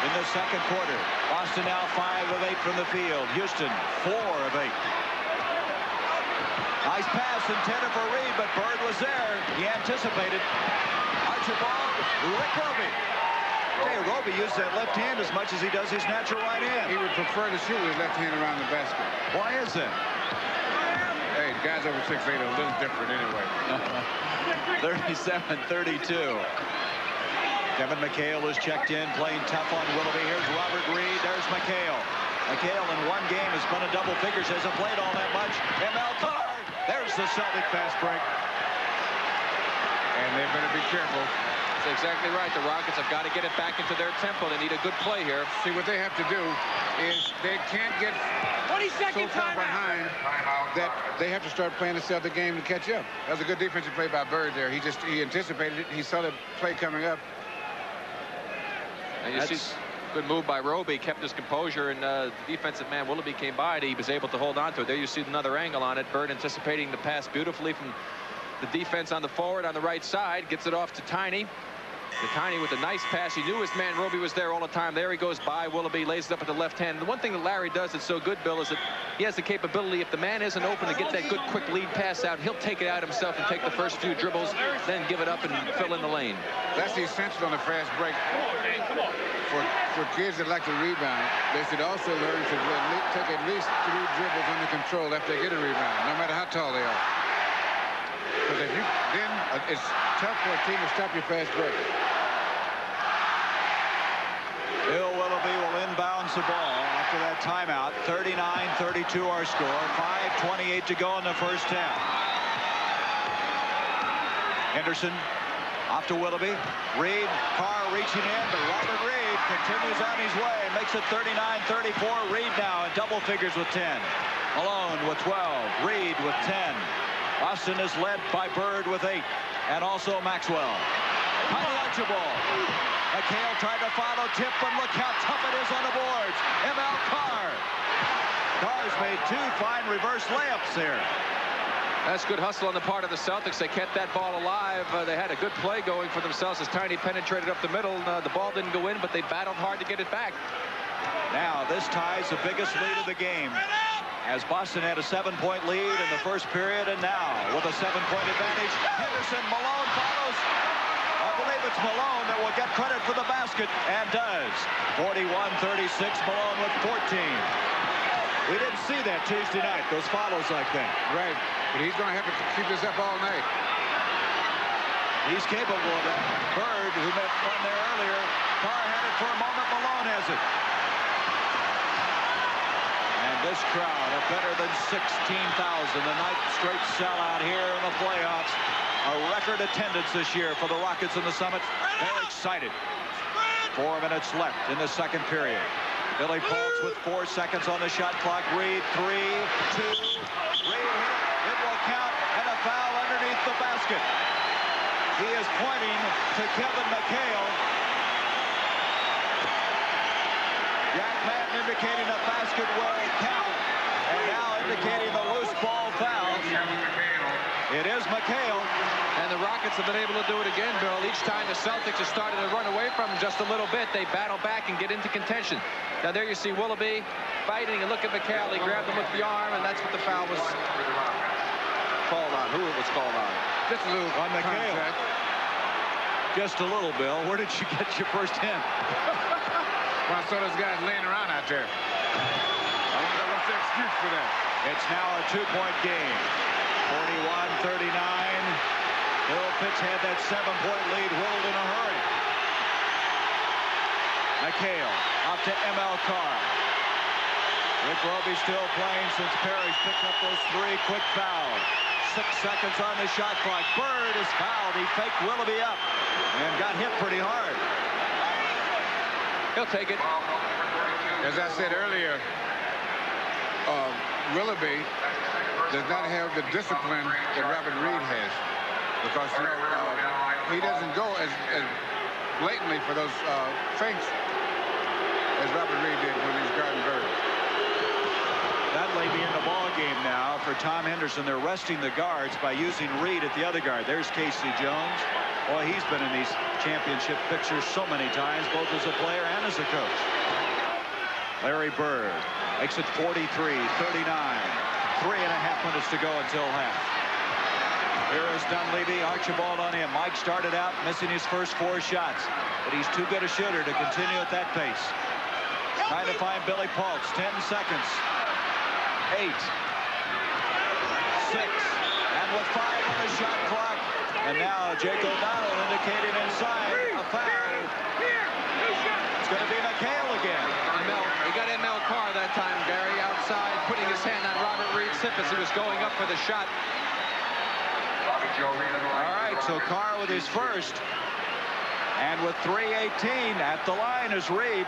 In the second quarter, Boston now 5 of 8 from the field. Houston 4 of 8. Nice pass intended for Reid, but Bird was there. He anticipated. Archibald, Robey. Robey used that left hand as much as he does his natural right hand. He would prefer to shoot with his left hand around the basket. Why is that? Hey, guys over 6'8" are a little different anyway. 37-32. Kevin McHale is checked in, playing tough on Willoughby. Here's Robert Reid. There's McHale. McHale in one game has been in double figures, hasn't played all that much. Carr. There's the Celtic fast break. And they better be careful. That's exactly right. The Rockets have got to get it back into their tempo. They need a good play here. See, what they have to do is they can't get so far behind that they have to start playing the Celtic game to catch up. That was a good defensive play by Bird there. He anticipated it. He saw the play coming up. And you see, good move by Robey, kept his composure, and the defensive man Willoughby came by, and he was able to hold on to it. There you see another angle on it. Bird anticipating the pass beautifully from the defense on the forward on the right side, gets it off to Tiny. Tiny with a nice pass. He knew his man Robey was there all the time. There he goes by Willoughby, lays it up with the left hand. The one thing that Larry does that's so good, Bill, is that he has the capability, if the man isn't open, to get that good quick lead pass out. He'll take it out himself and take the first few dribbles, then give it up and fill in the lane. That's essential on the fast break. For kids that like to rebound, they should also learn to take at least 3 dribbles under control after they get a rebound, no matter how tall they are. Because if you then it's tough for a team to stop your fast break. Bill Willoughby will inbounds the ball after that timeout. 39-32 our score. 5:28 to go in the first half. Henderson off to Willoughby. Reid, Carr reaching in, but Robert Reid continues on his way. Makes it 39-34. Reid now in double figures with 10. Malone with 12. Reid with 10. Boston is led by Bird with 8. And also Maxwell. Archibald. McHale tried to follow tip, but look how tough it is on the boards. Carr. Carr's made 2 fine reverse layups there. That's good hustle on the part of the Celtics. They kept that ball alive. They had a good play going for themselves as Tiny penetrated up the middle. The ball didn't go in, but they battled hard to get it back. Now this ties the biggest lead of the game, as Boston had a 7-point lead in the first period, and now with a 7-point advantage, Henderson, Malone follows. I believe it's Malone that will get credit for the basket, and does. 41-36, Malone with 14. We didn't see that Tuesday night, those follows like that. Right, but he's going to have to keep this up all night. He's capable of that. Bird, who met one there earlier, Carr had it for a moment, Malone has it. And this crowd of better than 16,000, the ninth straight sellout here in the playoffs. A record attendance this year for the Rockets in the Summit. They're excited. 4 minutes left in the second period. Billy Paultz with 4 seconds on the shot clock. Reid, 3, 2. Reid hit it. It will count, and a foul underneath the basket. He is pointing to Kevin McHale. Jack Madden indicating a basket will count, and now indicating the loose ball foul. It is McHale. And the Rockets have been able to do it again, Bill. Each time the Celtics have started to run away from them just a little bit, they battle back and get into contention. Now there you see Willoughby fighting, and look at McHale. He grabbed him with the arm, and that's what the foul was called on. Who it was called on? Just a little on McHale. Just a little, Bill. Where did you get your first hint? Well, I saw those guys laying around out there. I wonder what's the excuse for that. It's now a 2-point game. 41-39. Fitch had that 7-point lead whirled in a hurry. McHale up to Carr. Rick Robey still playing since Parish picked up those 3 quick fouls. 6 seconds on the shot clock. Bird is fouled. He faked Willoughby up and got hit pretty hard. He'll take it. As I said earlier, Willoughby does not have the discipline that Robert Reid has, because he doesn't go as blatantly for those feints as Robert Reid did when he was guarding Bird. That may be in the ball game now for Tom Henderson. They're resting the guards by using Reid at the other guard. There's Casey Jones. Boy, he's been in these championship pictures so many times, both as a player and as a coach. Larry Bird makes it 43-39. 3.5 minutes to go until half. Here is Dunleavy. Archibald on him. Mike started out missing his first 4 shots, but he's too good a shooter to continue at that pace. Trying to find Billy Paultz. 10 seconds. 8. 6. And with 5 on the shot clock. And now Jake O'Donnell indicating inside a foul. It's going to be McHale again. He got ML Carr that time, Gary, outside, putting his hand on Robert Reid's hip as he was going up for the shot. All right, so Carr with his first. And with 3:18 at the line is Reid.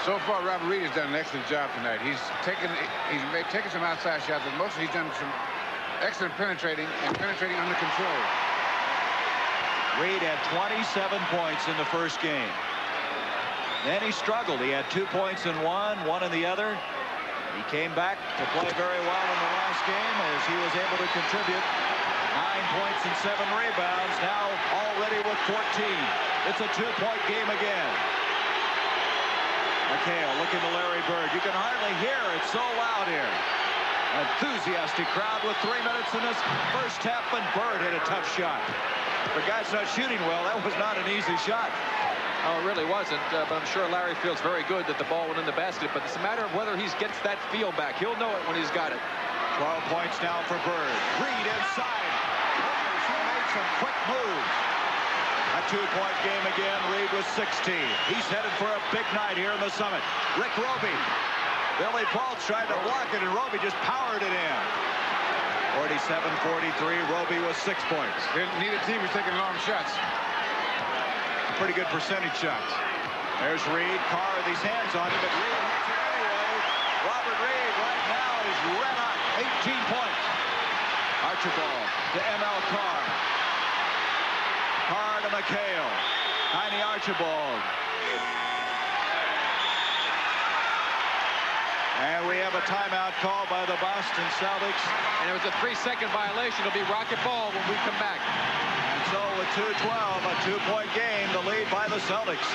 So far, Robert Reid has done an excellent job tonight. He's taken some outside shots, but mostly he's done some excellent penetrating and penetrating under control. Reid had 27 points in the first game. Then he struggled. He had 2 points in one in the other. He came back to play very well in the last game as he was able to contribute 9 points and 7 rebounds. Now already with 14. It's a 2-point game again. McHale looking to Larry Bird. You can hardly hear it, so loud here. Enthusiastic crowd with 3 minutes in this first half, and Bird hit a tough shot. The guy's not shooting well. That was not an easy shot. Oh, it really wasn't, but I'm sure Larry feels very good that the ball went in the basket, but it's a matter of whether he gets that feel back. He'll know it when he's got it. 12 points now for Bird. Reid inside. He made some quick moves. A 2-point game again. Reid with 16. He's headed for a big night here in the Summit. Rick Robey. Billy Paultz tried to block it, and Robey just powered it in. 47-43. Robey with 6 points. Neither team was taking long shots. Pretty good percentage shots. There's Reid. Carr with his hands on him, but Reid hits it anyway. Robert Reid right now is red hot. 18 points. Archibald to ML Carr. Carr to McHale. Tiny Archibald. And we have a timeout call by the Boston Celtics. And it was a 3-second violation. It'll be rocket ball when we come back. And so with 2:12, a 2-point game, the lead by the Celtics.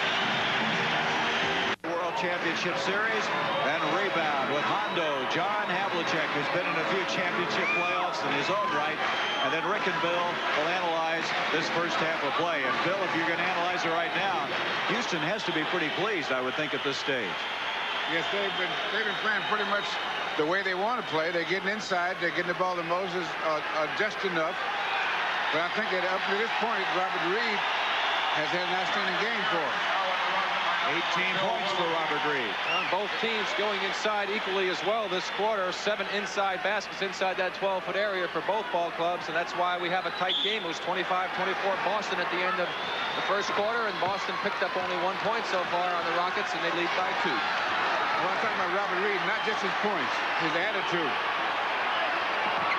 World Championship Series, then rebound with Hondo. John Havlicek has been in a few championship playoffs in his own right. And then Rick and Bill will analyze this first half of play. And Bill, if you're going to analyze it right now, Houston has to be pretty pleased, I would think, at this stage. Yes, they've been playing pretty much the way they want to play. They're getting inside. They're getting the ball to Moses just enough. But I think that up to this point, Robert Reid has had an outstanding game for him. 18 points for Robert Reid. Both teams going inside equally as well this quarter. 7 inside baskets inside that 12-foot area for both ball clubs, and that's why we have a tight game. It was 25-24 Boston at the end of the first quarter, and Boston picked up only 1 point so far on the Rockets, and they lead by 2. Well, I'm talking about Robert Reid, not just his points, his attitude.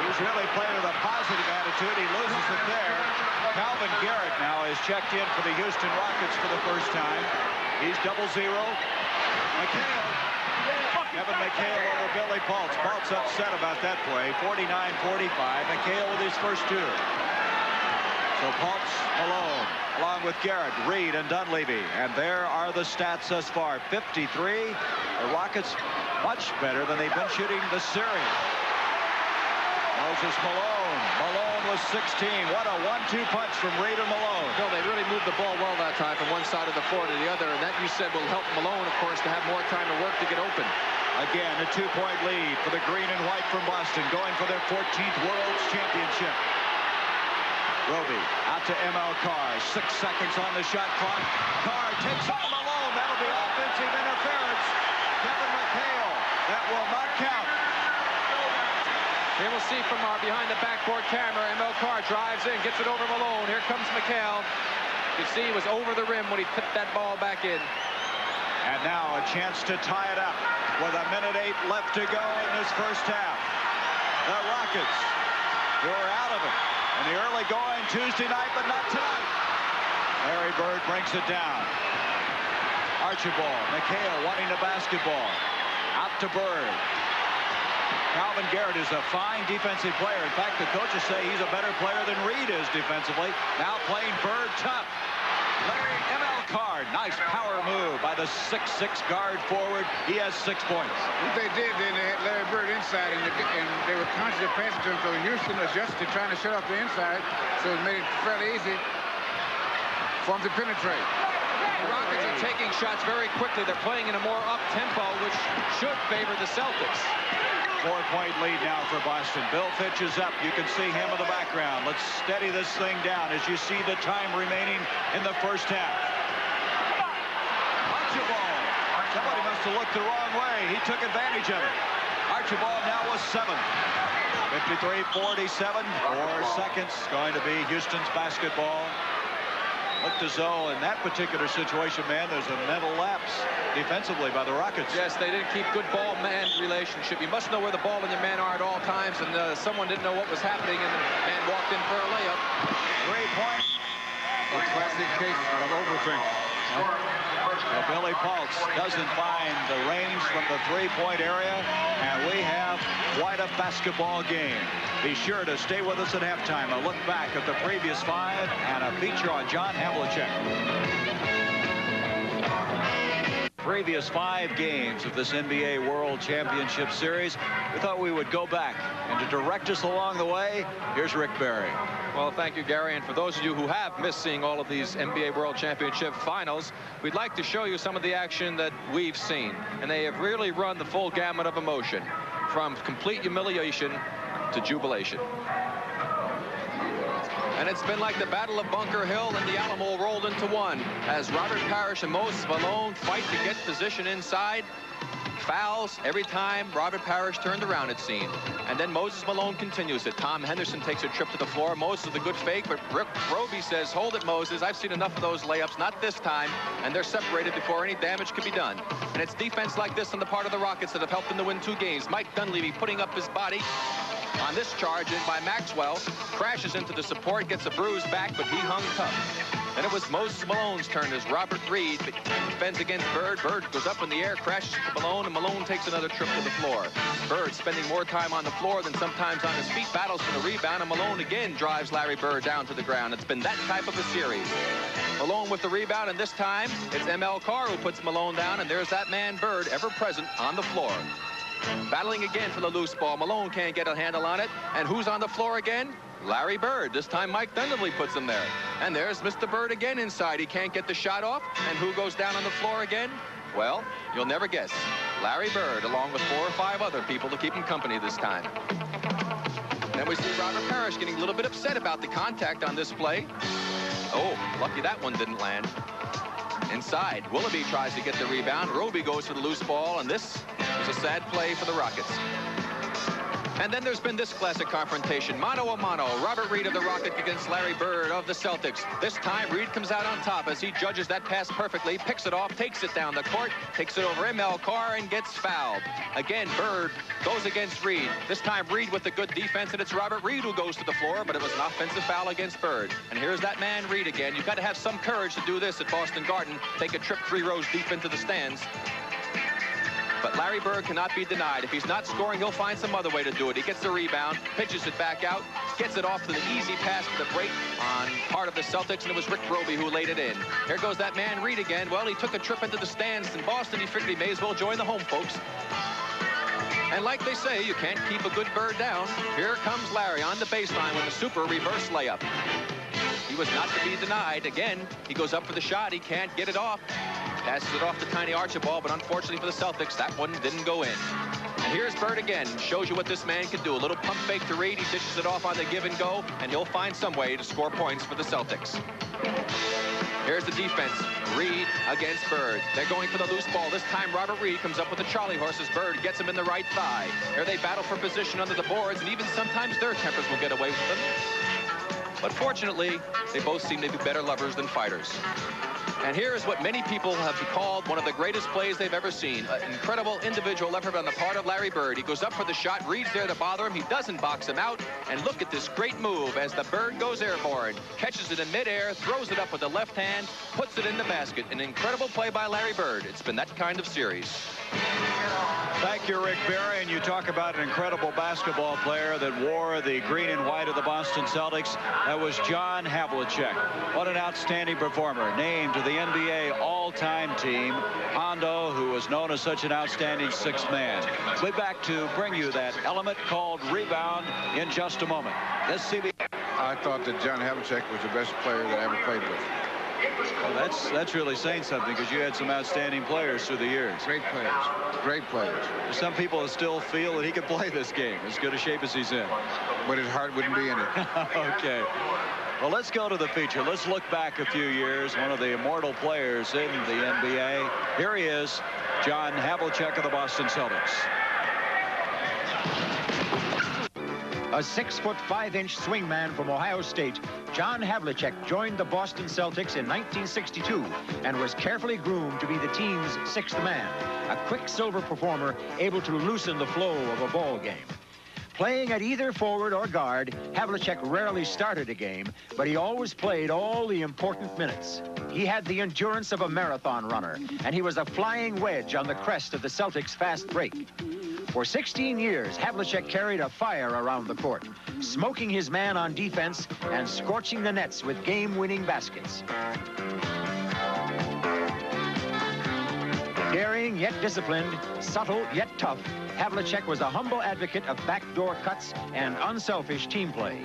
He's really playing with a positive attitude. He loses it there. Calvin Garrett now has checked in for the Houston Rockets for the first time. He's 0-0. McHale. Kevin McHale over Billy Paultz. Paultz upset about that play. 49-45. McHale with his first 2. So Paultz, Malone, along with Garrett, Reid, and Dunleavy. And there are the stats thus far. 53. The Rockets much better than they've been shooting the series. Moses Malone. Malone was 16. What a 1-2 punch from Reid and Malone. No, they really moved the ball well that time from one side of the floor to the other, and that, you said, will help Malone, of course, to have more time to work to get open. Again, a 2-point lead for the green and white from Boston, going for their 14th World Championship. Robey out to ML Carr. 6 seconds on the shot clock. Carr takes on Malone. That'll be offensive interference. Kevin McHale. That will not count. Here we'll see from our behind the backboard camera. ML Carr drives in, gets it over Malone. Here comes McHale. You can see he was over the rim when he tipped that ball back in. And now a chance to tie it up with 1:08 left to go in this first half. The Rockets, who are out of it in the early going Tuesday night, but not tonight. Larry Bird brings it down. Archibald, McHale wanting the basketball. Out to Bird. Calvin Garrett is a fine defensive player. In fact, the coaches say he's a better player than Reid is defensively. Now playing Bird tough. Larry Carr, nice power move by the 6'6" guard forward. He has 6 points. What they did then, they had Larry Bird inside, and they were constantly passing to him, so Houston adjusted, trying to shut off the inside, so it made it fairly easy for him to penetrate. The Rockets are taking shots very quickly. They're playing in a more up-tempo, which should favor the Celtics. 4-point lead now for Boston. Bill Fitch is up. You can see him in the background. Let's steady this thing down as you see the time remaining in the first half. Archibald. Somebody must have looked the wrong way. He took advantage of it. Archibald now with 7. 53-47. 4 seconds. Going to be Houston's basketball. Looked as though in that particular situation, man, there's a mental lapse defensively by the Rockets. Yes, they didn't keep good ball-man relationship. You must know where the ball and your man are at all times, and someone didn't know what was happening, and the man walked in for a layup. 3-point. A classic case of overthinking. Well, Billy Paultz doesn't find the range from the 3-point area, and we have quite a basketball game. Be sure to stay with us at halftime. A look back at the previous 5 and a feature on John Havlicek. Previous 5 games of this NBA World Championship Series. We thought we would go back, and to direct us along the way, here's Rick Barry. Well, thank you, Gary. And for those of you who have missed seeing all of these NBA World Championship finals, we'd like to show you some of the action that we've seen. And they have really run the full gamut of emotion, from complete humiliation to jubilation. And it's been like the Battle of Bunker Hill and the Alamo rolled into one as Robert Parish and Moses Malone fight to get position inside. Fouls every time Robert Parish turned around, it seemed. And then Moses Malone continues it. Tom Henderson takes a trip to the floor. Moses with a good fake, but Robey says, hold it, Moses. I've seen enough of those layups, not this time. And they're separated before any damage can be done. And it's defense like this on the part of the Rockets that have helped them to win 2 games. Mike Dunleavy putting up his body on this charge in by Maxwell. Crashes into the support, gets a bruised back, but he hung tough. Then it was Moses Malone's turn as Robert Reid defends against Bird. Bird goes up in the air, crashes to Malone, and Malone takes another trip to the floor. Bird spending more time on the floor than sometimes on his feet, battles for the rebound, and Malone again drives Larry Bird down to the ground. It's been that type of a series. Malone with the rebound, and this time it's ML Carr who puts Malone down, and there's that man Bird ever present on the floor. Battling again for the loose ball. Malone can't get a handle on it. And who's on the floor again? Larry Bird. This time Mike Dunleavy puts him there. And there's Mr. Bird again inside. He can't get the shot off. And who goes down on the floor again? Well, you'll never guess. Larry Bird, along with 4 or 5 other people to keep him company this time. Then we see Robert Parish getting a little bit upset about the contact on this play. Oh, lucky that one didn't land. Inside, Willoughby tries to get the rebound. Robey goes for the loose ball, and this was a sad play for the Rockets. And then there's been this classic confrontation, mano a mano. Robert Reid of the Rockets against Larry Bird of the Celtics. This time, Reid comes out on top as he judges that pass perfectly, picks it off, takes it down the court, takes it over ML Carr, and gets fouled. Again, Bird goes against Reid. This time, Reid with the good defense, and it's Robert Reid who goes to the floor, but it was an offensive foul against Bird. And here's that man, Reid, again. You've got to have some courage to do this at Boston Garden. Take a trip 3 rows deep into the stands. But Larry Bird cannot be denied. If he's not scoring, he'll find some other way to do it. He gets the rebound, pitches it back out, gets it off to the easy pass for the break on part of the Celtics, and it was Rick Robey who laid it in. Here goes that man Reid again. Well, he took a trip into the stands in Boston. He figured he may as well join the home folks. And like they say, you can't keep a good bird down. Here comes Larry on the baseline with a super reverse layup. He was not to be denied. Again, he goes up for the shot. He can't get it off. Passes it off to tiny Archibald, but unfortunately for the Celtics, that one didn't go in. And here's Bird again. Shows you what this man can do. A little pump fake to Reid. He dishes it off on the give and go, and he'll find some way to score points for the Celtics. Here's the defense. Reid against Bird. They're going for the loose ball. This time Robert Reid comes up with the Charlie horse as Bird gets him in the right thigh. Here they battle for position under the boards, and even sometimes their tempers will get away with them. But fortunately, they both seem to be better lovers than fighters. And here is what many people have called one of the greatest plays they've ever seen. An incredible individual effort on the part of Larry Bird. He goes up for the shot. Reid's there to bother him. He doesn't box him out. And look at this great move as the Bird goes airborne. Catches it in midair, throws it up with the left hand, puts it in the basket. An incredible play by Larry Bird. It's been that kind of series. Thank you, Rick Barry. And you talk about an incredible basketball player that wore the green and white of the Boston Celtics. That was John Havlicek. What an outstanding performer. Named to the NBA all-time team. Hondo, who was known as such an outstanding sixth man. We'll be back to bring you that element called rebound in just a moment. This CB. I thought that John Havlicek was the best player that I ever played with. Well, that's really saying something, because you had some outstanding players through the years. Great players. Great players. There's some people that still feel that he could play this game as good a shape as he's in. But his heart wouldn't be in it. Okay. Well, let's go to the feature. Let's look back a few years. One of the immortal players in the NBA. Here he is, John Havlicek of the Boston Celtics. A 6'5" swingman from Ohio State, John Havlicek joined the Boston Celtics in 1962 and was carefully groomed to be the team's sixth man, a quicksilver performer able to loosen the flow of a ball game. Playing at either forward or guard, Havlicek rarely started a game, but he always played all the important minutes. He had the endurance of a marathon runner, and he was a flying wedge on the crest of the Celtics' fast break. For 16 years, Havlicek carried a fire around the court, smoking his man on defense and scorching the nets with game-winning baskets. Daring yet disciplined, subtle yet tough, Havlicek was a humble advocate of backdoor cuts and unselfish team play.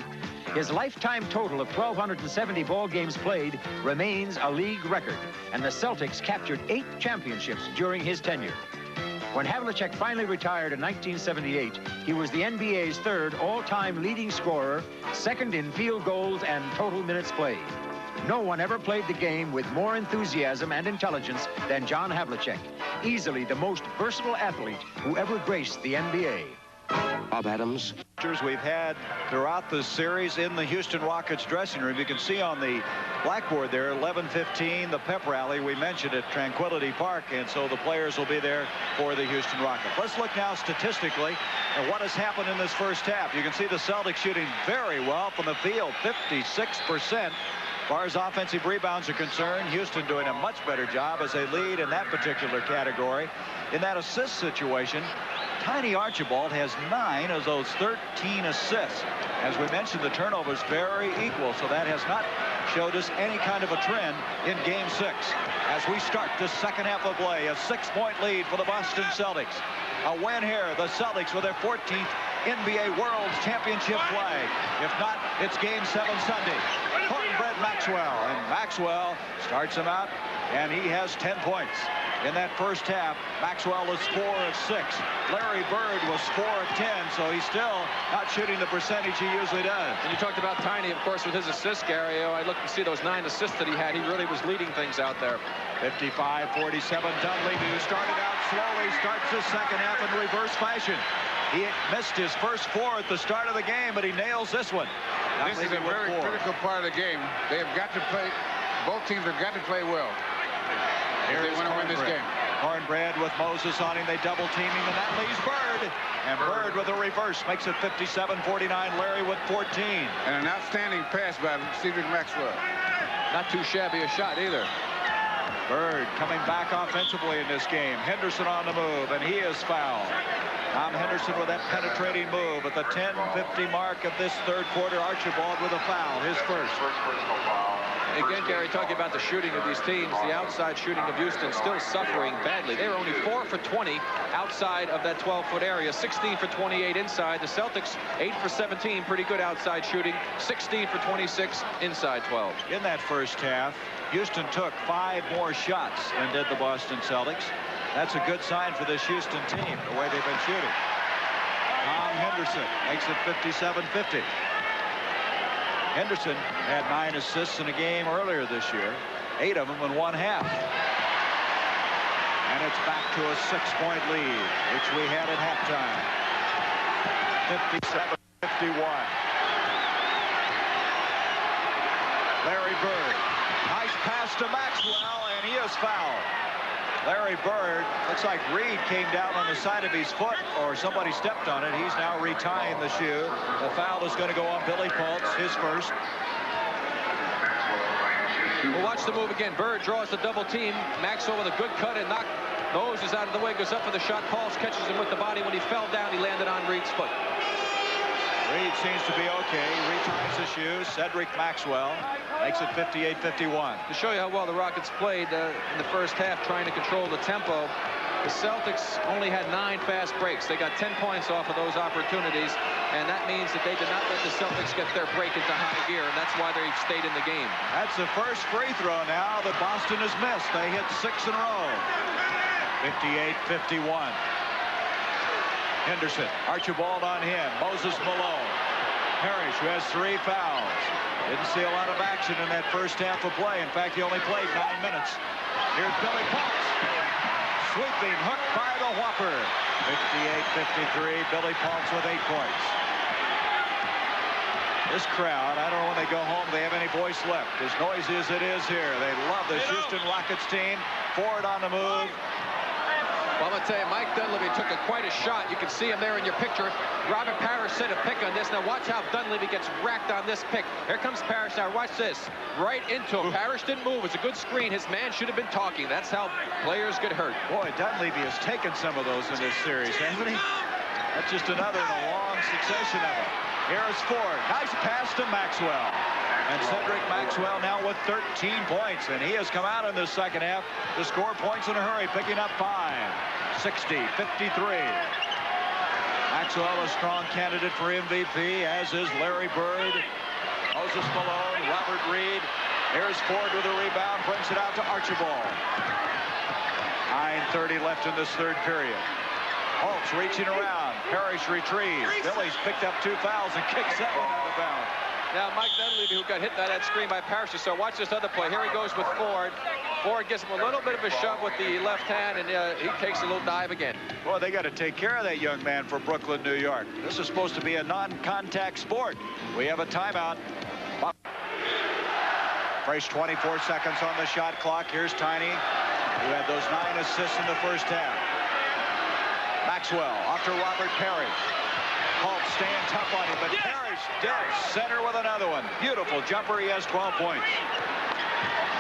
His lifetime total of 1,270 ball games played remains a league record, and the Celtics captured 8 championships during his tenure. When Havlicek finally retired in 1978, he was the NBA's third all-time leading scorer, second in field goals and total minutes played. No one ever played the game with more enthusiasm and intelligence than John Havlicek, easily the most versatile athlete who ever graced the NBA. Bob Adams. We've had throughout the series in the Houston Rockets dressing room. You can see on the blackboard there, 11:15, the pep rally we mentioned at Tranquility Park, and so the players will be there for the Houston Rockets. Let's look now statistically at what has happened in this first half. You can see the Celtics shooting very well from the field, 56%. As far as offensive rebounds are concerned, Houston doing a much better job as they lead in that particular category. In that assist situation, Tiny Archibald has 9 of those 13 assists. As we mentioned, the turnovers very equal, so that has not showed us any kind of a trend in Game 6. As we start the second half of play, a 6-point lead for the Boston Celtics. A win here, the Celtics with their 14th NBA World Championship flag. If not, it's Game 7 Sunday. Cornbread Maxwell, and Maxwell starts him out, and he has 10 points. In that first half, Maxwell was 4 of 6. Larry Bird was 4 of 10, so he's still not shooting the percentage he usually does. And you talked about Tiny, of course, with his assists, Gary. I looked and see those 9 assists that he had. He really was leading things out there. 55-47, Dunleavy, who started out slowly, starts the second half in reverse fashion. He missed his first 4 at the start of the game, but he nails this one. This is a very critical part of the game. They have got to play, both teams have got to play well. If they want to win this game. Cornbread with Moses on him. They double team him, and that leaves Bird. And Bird with a reverse makes it 57-49. Larry with 14. And an outstanding pass by Cedric Maxwell. Not too shabby a shot either. Bird coming back offensively in this game. Henderson on the move, and he is fouled. Tom Henderson with that penetrating move at the 10:50 mark of this third quarter. Archibald with a foul, his first. Again, Gary, talking about the shooting of these teams, the outside shooting of Houston still suffering badly. They were only 4 for 20 outside of that 12-foot area, 16 for 28 inside. The Celtics, 8 for 17, pretty good outside shooting, 16 for 26 inside 12. In that first half, Houston took 5 more shots than did the Boston Celtics. That's a good sign for this Houston team, the way they've been shooting. Tom Henderson makes it 57-50. Henderson had 9 assists in a game earlier this year, 8 of them in one half. And it's back to a 6-point lead, which we had at halftime. 57-51. Larry Bird. Nice pass to Maxwell, and he is fouled. Larry Bird, looks like Reid came down on the side of his foot, or somebody stepped on it. He's now retying the shoe. The foul is going to go on Billy Paultz, his first. We'll watch the move again. Bird draws the double team. Maxwell with a good cut and knock. Nose is out of the way, goes up for the shot. Paultz catches him with the body. When he fell down, he landed on Reid's foot. Reid seems to be okay. Reties the shoe. Cedric Maxwell makes it 58-51. To show you how well the Rockets played in the first half, trying to control the tempo, the Celtics only had 9 fast breaks. They got 10 points off of those opportunities, and that means that they did not let the Celtics get their break into high gear, and that's why they stayed in the game. That's the first free throw now that Boston has missed. They hit 6 in a row. 58-51. Henderson, Archibald on him. Moses Malone. Parish, who has 3 fouls. Didn't see a lot of action in that first half of play. In fact, he only played 9 minutes. Here's Billy Paultz. Sweeping hook by the Whopper. 58-53. Billy Paultz with 8 points. This crowd, I don't know when they go home they have any voice left. As noisy as it is here, they love the Houston Rockets team. Ford on the move. Well, I'm going to tell you, Mike Dunleavy took quite a shot. You can see him there in your picture. Robert Parish set a pick on this. Now watch how Dunleavy gets racked on this pick. Here comes Parish. Now watch this. Right into him. Parish didn't move. It's a good screen. His man should have been talking. That's how players get hurt. Boy, Dunleavy has taken some of those in this series, hasn't he? That's just another in a long succession of them. Here's Ford. Nice pass to Maxwell. And Cedric Maxwell now with 13 points. And he has come out in the second half to score points in a hurry, picking up 5. 60-53. Maxwell a strong candidate for MVP, as is Larry Bird, Moses Malone, Robert Reid. Here's Ford with a rebound, brings it out to Archibald. 9:30 left in this third period. Paultz reaching around. Parish retrieves. Billy's picked up 2 fouls and kicks that one out of bounds. Now Mike Dunleavy, who got hit by that screen by Parish. So watch this other play. Here he goes with Ford. Ford gives him a little bit of a shove with the left hand, and he takes a little dive again. Boy, they got to take care of that young man for Brooklyn, New York. This is supposed to be a non-contact sport. We have a timeout. Fresh 24 seconds on the shot clock. Here's Tiny, who had those 9 assists in the first half. Maxwell off to Robert Parish. Paultz staying tough on him, but Parish dead center with another one. Beautiful jumper. He has 12 points.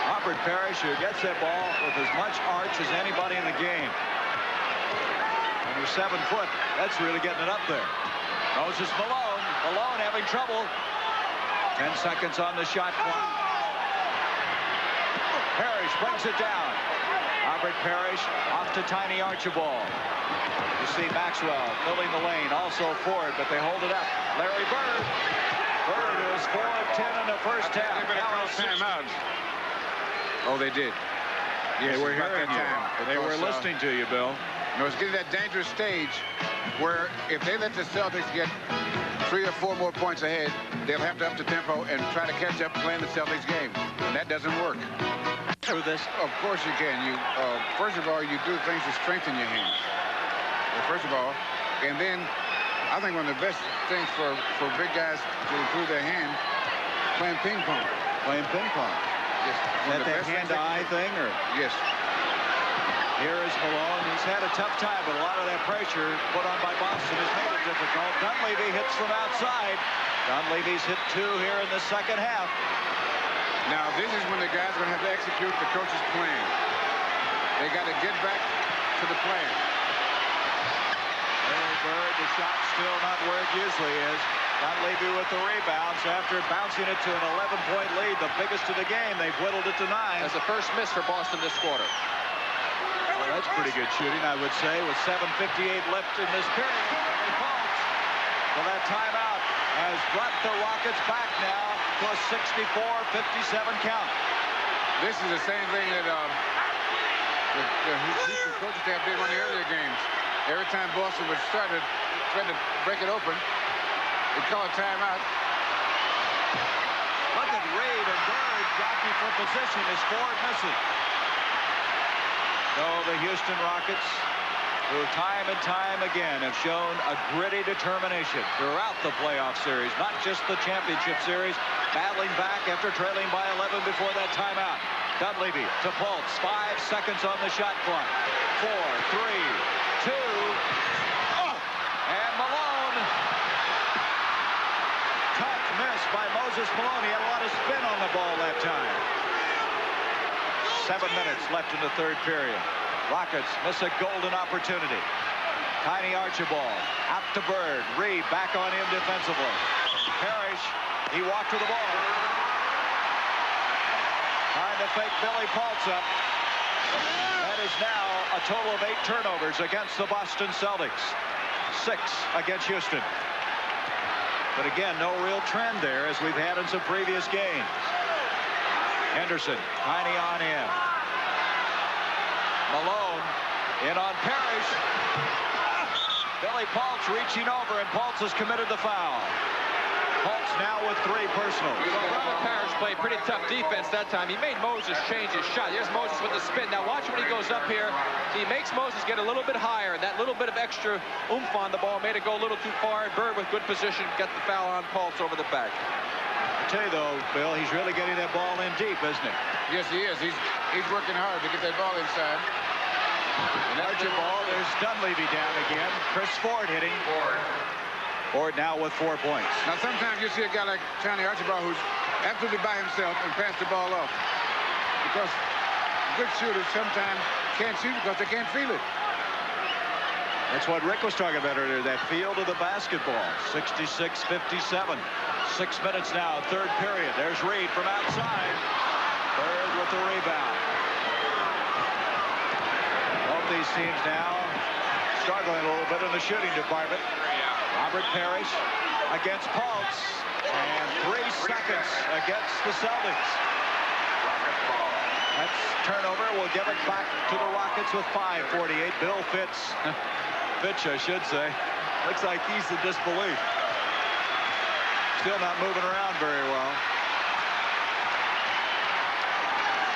Robert Parish, who gets that ball with as much arch as anybody in the game. Under 7 foot, that's really getting it up there. Moses Malone. Malone having trouble. 10 seconds on the shot clock. Parish brings it down. Robert Parish off to Tiny Archibald. You see Maxwell filling the lane, also Ford, but they hold it up. Larry Bird. Bird is 4 of 10 in the first half. Timeout. Oh, they did. Yes, They were hearing you. They were listening to you, Bill. No, it's getting that dangerous stage where if they let the Celtics get 3 or 4 more points ahead, they'll have to up the tempo and try to catch up playing the Celtics game. And that doesn't work. Through this. Of course you can. First of all, you do things to strengthen your hands. First of all, and then I think one of the best things for big guys to improve their hand, playing ping pong. Playing ping pong. Yes. Is that hand-to-eye thing, or? Yes. Here is Malone. He's had a tough time, but a lot of that pressure put on by Boston has made it difficult. Dunleavy hits from outside. Dunleavy's hit 2 here in the second half. Now, this is when the guys are going to have to execute the coach's plan. They got to get back to the plan. Larry Bird, the shot still not where it usually is. Dunleavy with the rebound. So after bouncing it to an 11-point lead, the biggest of the game, they've whittled it to 9. That's the first miss for Boston this quarter. Well, that's pretty good shooting, I would say, with 7:58 left in this period. Paultz, so that timeout has brought the Rockets back now to a 64-57 count. This is the same thing that the Houston coaching staff did on the earlier games. Every time Boston would try to break it open, they'd call a timeout. Look at Reid and Bird jockey for position as Ford misses. So the Houston Rockets who time and time again have shown a gritty determination throughout the playoff series, not just the championship series, battling back after trailing by 11 before that timeout. Dunleavy to Paultz, 5 seconds on the shot clock. 4, 3, 2, and Malone. Tough miss by Moses Malone. He had a lot of spin on the ball that time. 7 minutes left in the third period. Rockets miss a golden opportunity. Tiny Archibald out to Bird. Reid back on him defensively. Parish, he walked to the ball. Trying to fake Billy Paultz up. That is now a total of 8 turnovers against the Boston Celtics. 6 against Houston. But again, no real trend there as we've had in some previous games. Henderson, Tiny on in. Malone in on Parish. Billy Paultz reaching over, and Paultz has committed the foul. Paultz now with 3 personals. Robert Parish played pretty tough defense that time. He made Moses change his shot. Here's Moses with the spin. Now watch when he goes up here. He makes Moses get a little bit higher. That little bit of extra oomph on the ball made it go a little too far. And Bird with good position got the foul on Paultz over the back. I tell you though, Bill, he's really getting that ball in deep, isn't he? Yes, he is. He's working hard to get that ball inside. And Archibald, there's Dunleavy down again. Chris Ford hitting. Ford now with 4 points. Now, sometimes you see a guy like Tiny Archibald who's absolutely by himself and pass the ball off. Because good shooters sometimes can't shoot because they can't feel it. That's what Rick was talking about earlier, that feel to the basketball. 66-57. 6 minutes now, third period. There's Reid from outside. Bird with the rebound. Both these teams now struggling a little bit in the shooting department. Robert Parish against Paultz. And 3 seconds against the Celtics. That's turnover. We'll give it back to the Rockets with 5:48. Bill Fitch, I should say. Looks like he's in disbelief. Still not moving around very well.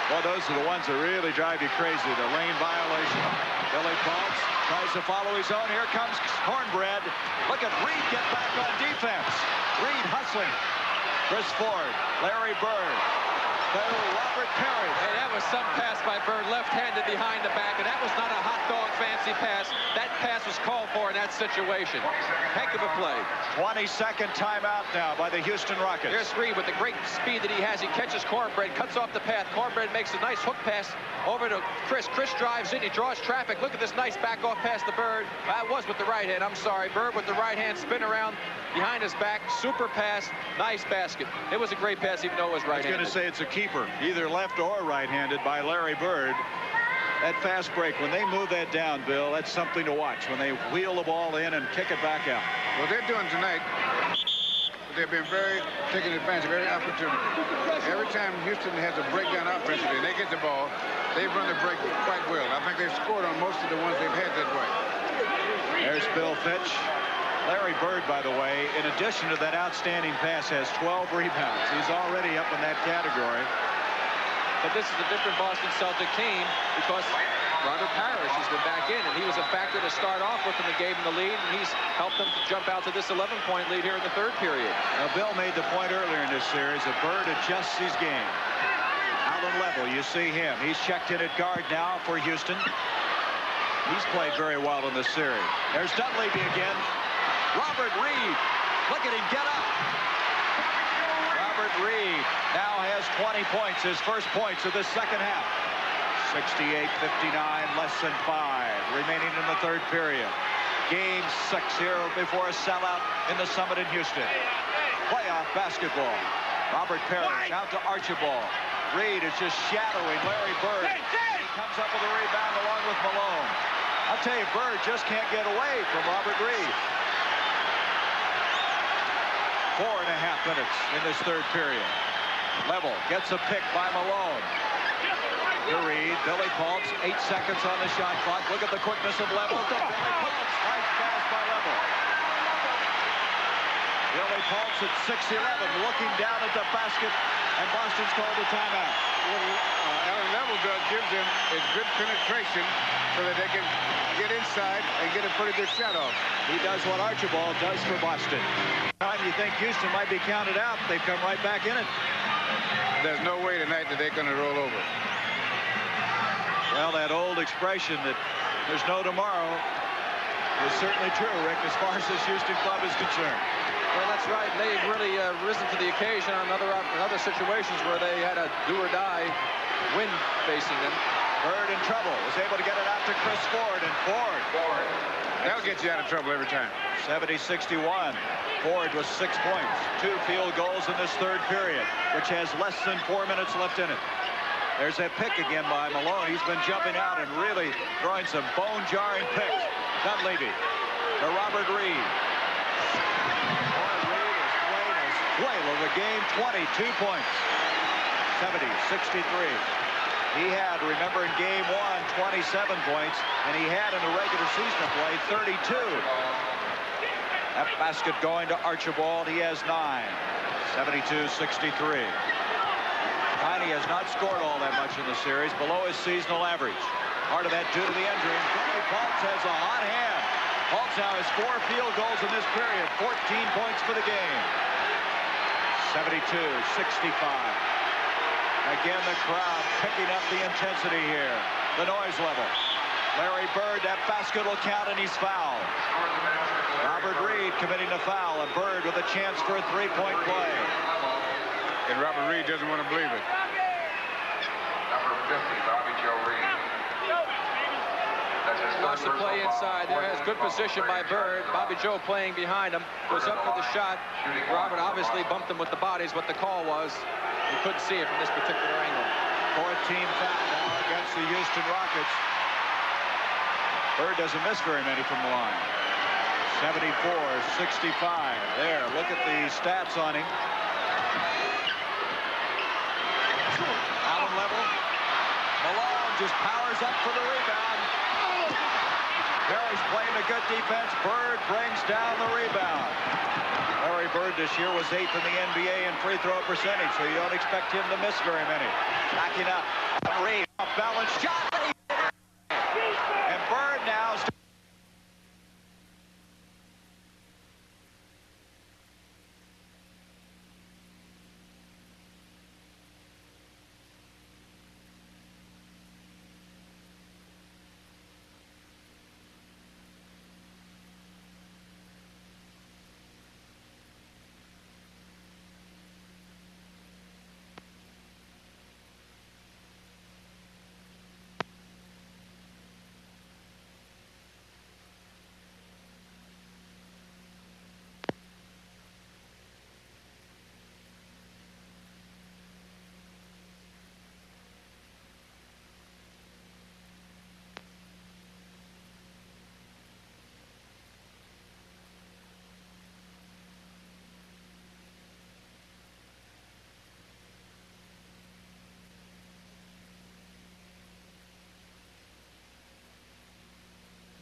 Well, those are the ones that really drive you crazy. The lane violation. Billy Paultz tries to follow his own. Here comes Cornbread. Look at Reid get back on defense. Reid hustling. Chris Ford, Larry Bird, Robert Parish. Hey, that was some pass by Bird, left-handed behind the back, and that was not a hot dog fancy pass. That pass was called for in that situation. Heck of a play. 22nd timeout now by the Houston Rockets. Here's Reid with the great speed that he has. He catches Cornbread, cuts off the path. Cornbread makes a nice hook pass over to Chris. Chris drives in. He draws traffic. Look at this nice back-off pass to Bird. That was with the right hand. I'm sorry. Bird with the right hand, spin around behind his back. Super pass. Nice basket. It was a great pass, even though it was right-handed. I was going to say it's a keeper, either left or right-handed by Larry Bird. That fast break, when they move that down, Bill, that's something to watch. When they wheel the ball in and kick it back out. What they're doing tonight, they've been taking advantage of every opportunity. Every time Houston has a breakdown offensively and they get the ball, they've run the break quite well. I think they've scored on most of the ones they've had that way. There's Bill Fitch. Larry Bird, by the way, in addition to that outstanding pass, has 12 rebounds. He's already up in that category. But this is a different Boston Celtic team because Robert Parish has been back in, and he was a factor to start off with, and they gave him the lead, and he's helped them to jump out to this 11-point lead here in the third period. Now, Bill made the point earlier in this series that Bird adjusts his game. Out on level, you see him. He's checked in at guard now for Houston. He's played very well in this series. There's Dunleavy again. Robert Reid, look at him get up. Robert Reid now has 20 points, his first points of this second half. 68-59, less than 5 remaining in the third period. Game 6 here before a sellout in the Summit in Houston. Playoff basketball. Robert Parish out to Archibald. Reid is just shadowing Larry Bird. He comes up with a rebound along with Malone. I'll tell you, Bird just can't get away from Robert Reid. 4.5 minutes in this third period. Leavell gets a pick by Malone. To Reid, Billy Paultz, 8 seconds on the shot clock. Look at the quickness of Leavell to Billy Paultz. Nice pass by Leavell. Billy Paultz at 6'11", looking down at the basket, and Boston's called a timeout. Leavell does gives them is good penetration so that they can get inside and get a pretty good shot off. He does what Archibald does for Boston. Time you think Houston might be counted out, they've come right back in it. There's no way tonight that they're going to roll over. Well, that old expression that there's no tomorrow is certainly true, Rick, as far as this Houston club is concerned. Well, that's right. They've really risen to the occasion on other situations where they had a do-or-die win facing them. Bird in trouble. Was able to get it out to Chris Ford, and Ford. That'll get you out of trouble every time. 70-61. Ford with 6 points. 2 field goals in this third period, which has less than 4 minutes left in it. There's that pick again by Malone. He's been jumping out and really throwing some bone-jarring picks. Dunleavy to Robert Reid. Reid is playing his whale of the game. 22 points. 70-63. He had, remember, in game 1, 27 points, and he had in the regular season of play 32. That basket going to Archibald. He has 9. 72-63. Tiny has not scored all that much in the series, below his seasonal average. Part of that due to the injury. Paultz has a hot hand. Paultz now has 4 field goals in this period. 14 points for the game. 72-65. Again, the crowd picking up the intensity here. The noise level. Larry Bird, that basket will count, and he's fouled. Robert Reid committing a foul, and Bird with a chance for a 3-point play. And Robert Reid doesn't want to believe it. Number 50, Bobby Joe Reid. Wants to play inside. There has good position by Bird. Bobby Joe playing behind him. Goes up for the shot. Robert obviously bumped him with the bodies, what the call was. You couldn't see it from this particular angle. 4th team foul now against the Houston Rockets. Bird doesn't miss very many from the line. 74-65. There, look at the stats on him. Out on level. Malone just powers up for the rebound. Parish playing a good defense. Bird brings down the rebound. Larry Bird this year was 8th in the NBA in free throw percentage, so you don't expect him to miss very many. Backing up. Reid off balance shot. And Bird now.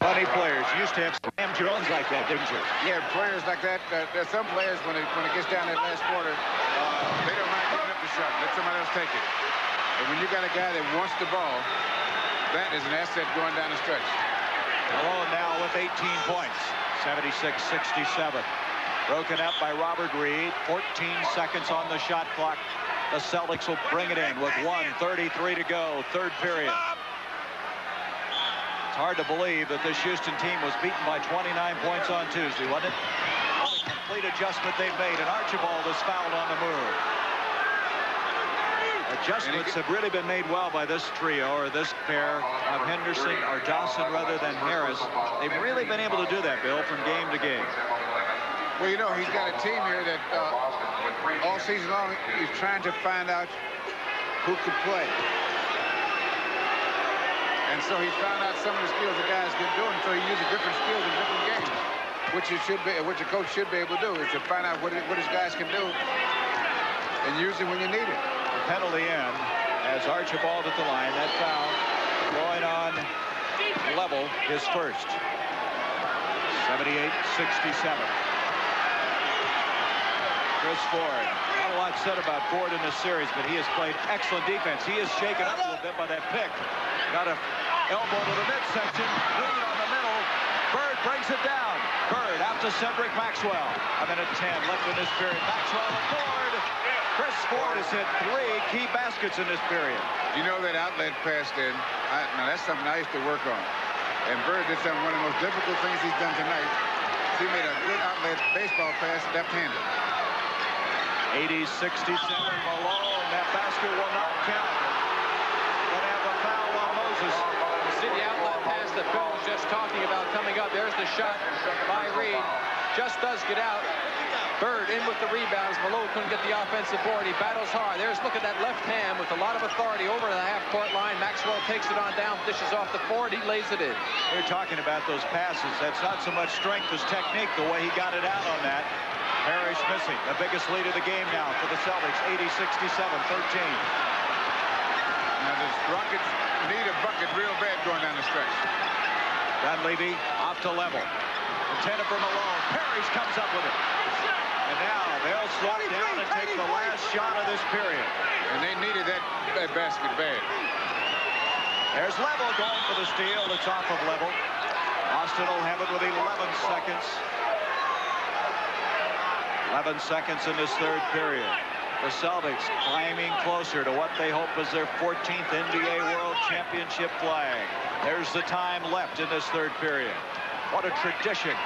Funny players. You used to have Sam Jones like that, didn't you? Yeah, players like that. There's some players when it gets down that last quarter, they don't mind giving up the shot. Let somebody else take it. And when you got a guy that wants the ball, that is an asset going down the stretch. Malone now with 18 points. 76-67. Broken up by Robert Reid. 14 seconds on the shot clock. The Celtics will bring it in with 1:33 to go. Third period. It's hard to believe that this Houston team was beaten by 29 points on Tuesday, wasn't it? The complete adjustment they've made, and Archibald is fouled on the move. Adjustments have really been made well by this trio, or this pair of Henderson, or Dawson rather than Harris. They've really been able to do that, Bill, from game to game. Well, you know, he's got a team here that all season long he's trying to find out who could play. And so he found out some of the skills the guys can do, and so he uses different skills in different games, which a coach should be able to do, is to find out what his guys can do and use it when you need it. The penalty in as Archibald at the line. That foul going on Leavell, his first. 78-67. Chris Ford. Not a lot said about Ford in this series, but he has played excellent defense. He is shaken up a little bit by that pick. Got a elbow to the midsection. Reid on the middle. Bird brings it down. Bird out to Cedric Maxwell. A minute 10 left in this period. Maxwell and Ford. Chris Ford has hit 3 key baskets in this period. You know that outlet pass then? Now that's something I used to work on. And Bird did something, one of the most difficult things he's done tonight. He made a good outlet baseball pass left-handed. 80-67 Malone. That basket will not count. Gonna have a foul on Moses. You see the outlet pass that Bill was just talking about coming up. There's the shot by Reid. Just does get out. Bird in with the rebounds. Malone couldn't get the offensive board. He battles hard. There's look at that left hand with a lot of authority over the half-court line. Maxwell takes it on down, dishes off the Ford. He lays it in. You're talking about those passes. That's not so much strength as technique, the way he got it out on that. Parish missing. The biggest lead of the game now for the Celtics. 80-67, 13. Now the Rockets need a bucket real bad going down the stretch. Dunleavy off to Leavell. Intended for Malone. Parish comes up with it. And now they'll slow down and take the last shot of this period. And they needed that basket bad. There's Leavell going for the steal. It's off of Leavell. Boston will have it with 11 seconds. 11 seconds in this third period. The Celtics climbing closer to what they hope is their 14th NBA World Championship flag. There's the time left in this third period. What a tradition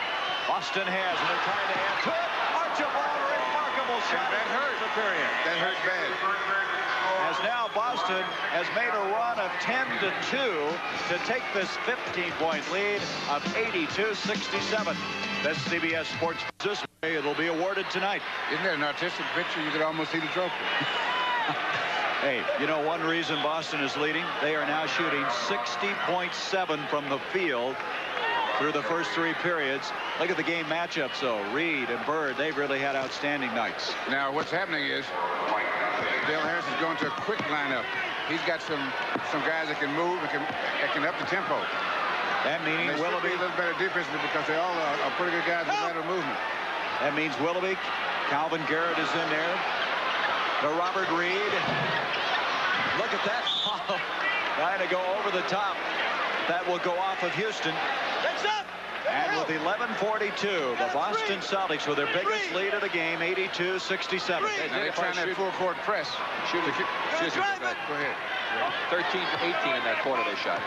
Boston has, and they're trying to add to it. Archibald, remarkable shot. That hurt the period. That hurt bad. As now Boston has made a run of 10-2 to take this 15-point lead of 82-67. That's CBS Sports. This way it'll be awarded tonight. Isn't that an artistic picture? You could almost see the trophy. Hey, you know one reason Boston is leading? They are now shooting 60.7 from the field through the first 3 periods. Look at the game matchups, though. Reid and Bird, they've really had outstanding nights. Now, what's happening is Dale Harris is going to a quick lineup. He's got some guys that can move and can up the tempo. That meaning Willoughby. A little better defensively because they all are pretty good guys with lateral movement. That means Willoughby, Calvin Garrett is in there. To Robert Reid. Look at that follow. Trying to go over the top. That will go off of Houston. And with 11:42, the Boston Celtics with their biggest lead of the game, 82-67. They're trying that full court press. Go ahead. 13 for 18 in that quarter they shot.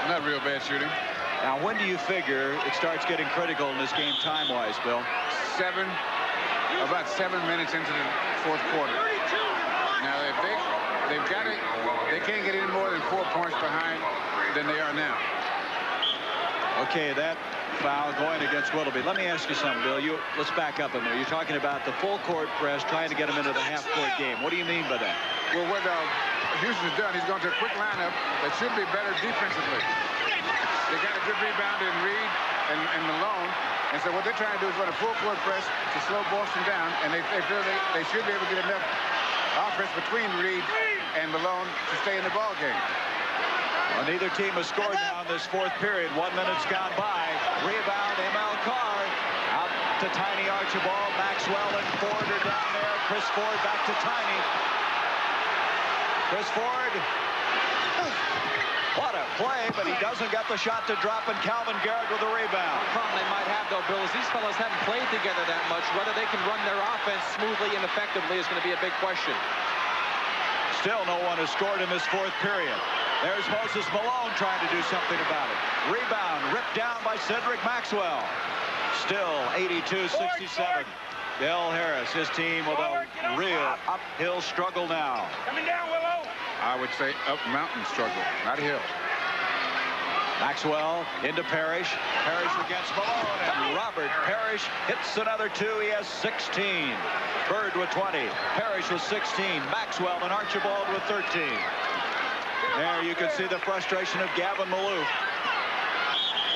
Not real bad shooting. Now, when do you figure it starts getting critical in this game time-wise, Bill? About 7 minutes into the fourth quarter. Now, if they've got it, they can't get any more than 4 points behind than they are now. Okay, that foul going against Willoughby. Let me ask you something, Bill. Let's back up in there. You're talking about the full court press, trying to get them into the half-court game. What do you mean by that? Well, what Houston's done, he's gone to a quick lineup that should be better defensively. They got a good rebound in Reid and Malone. And so what they're trying to do is run a full court press to slow Boston down, and they feel they should be able to get enough offense between Reid and Malone to stay in the ball game. Well, neither team has scored now in this fourth period. 1 minute's gone by. Rebound, Carr. Out to Tiny Archibald. Maxwell and Ford are down there. Chris Ford back to Tiny. Chris Ford. What a play, but he doesn't get the shot to drop, and Calvin Garrett with the rebound. One problem they might have, though, Bill, is these fellas haven't played together that much. Whether they can run their offense smoothly and effectively is going to be a big question. Still no one has scored in this fourth period. There's Moses Malone trying to do something about it. Rebound ripped down by Cedric Maxwell. Still 82-67. Dale Harris, his team with a real uphill struggle now. Coming down, Willow. I would say up mountain struggle, not a hill. Maxwell into Parish. Parish against Malone, and Robert Parish hits another 2. He has 16. Bird with 20. Parish with 16. Maxwell and Archibald with 13. There you can see the frustration of Gavin Maloof.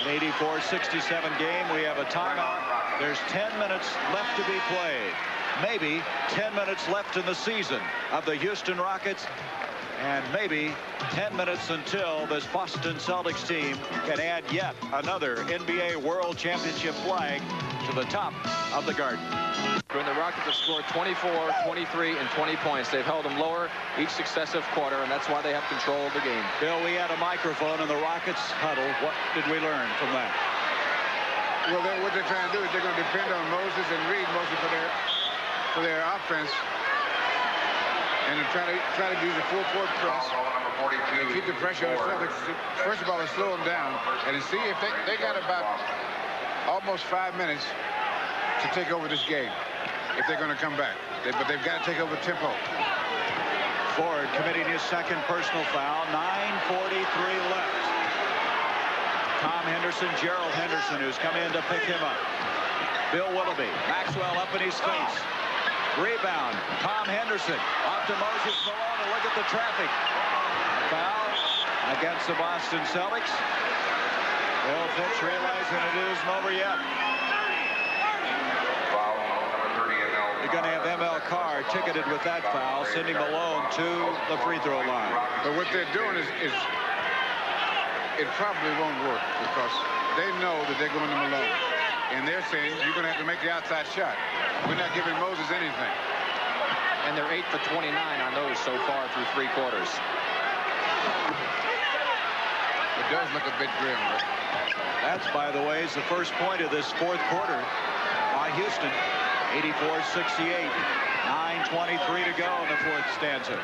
An 84-67 game. We have a timeout. There's 10 minutes left to be played. Maybe 10 minutes left in the season of the Houston Rockets. And maybe 10 minutes until this Boston Celtics team can add yet another NBA World Championship flag to the top of the Garden. When the Rockets have scored 24, 23, and 20 points, they've held them lower each successive quarter, and that's why they have control of the game. Bill, we had a microphone in the Rockets huddle. What did we learn from that? Well, what they're trying to do is they're going to depend on Moses and Reid mostly for their offense, and try to use a full-court press and keep the pressure on the Celtics. First of all, to slow them down and to see if they got about almost 5 minutes to take over this game if they're going to come back. But they've got to take over tempo. Ford committing his second personal foul. 9:43 left. Tom Henderson, Gerald Henderson, who's come in to pick him up. Bill Willoughby, Maxwell up in his face. Rebound, Tom Henderson, off to Moses Malone, and look at the traffic. Foul against the Boston Celtics. Bill Fitch realizing it isn't over yet. You're going to have ML Carr ticketed with that foul, sending Malone to the free throw line. But what they're doing is it probably won't work because they know that they're going to Malone. And they're saying, you're going to have to make the outside shot. We're not giving Moses anything. And they're 8 for 29 on those so far through 3 quarters. It does look a bit grim, right? That's, by the way, is the first point of this fourth quarter by Houston. 84-68. 9:23 to go in the fourth stanza.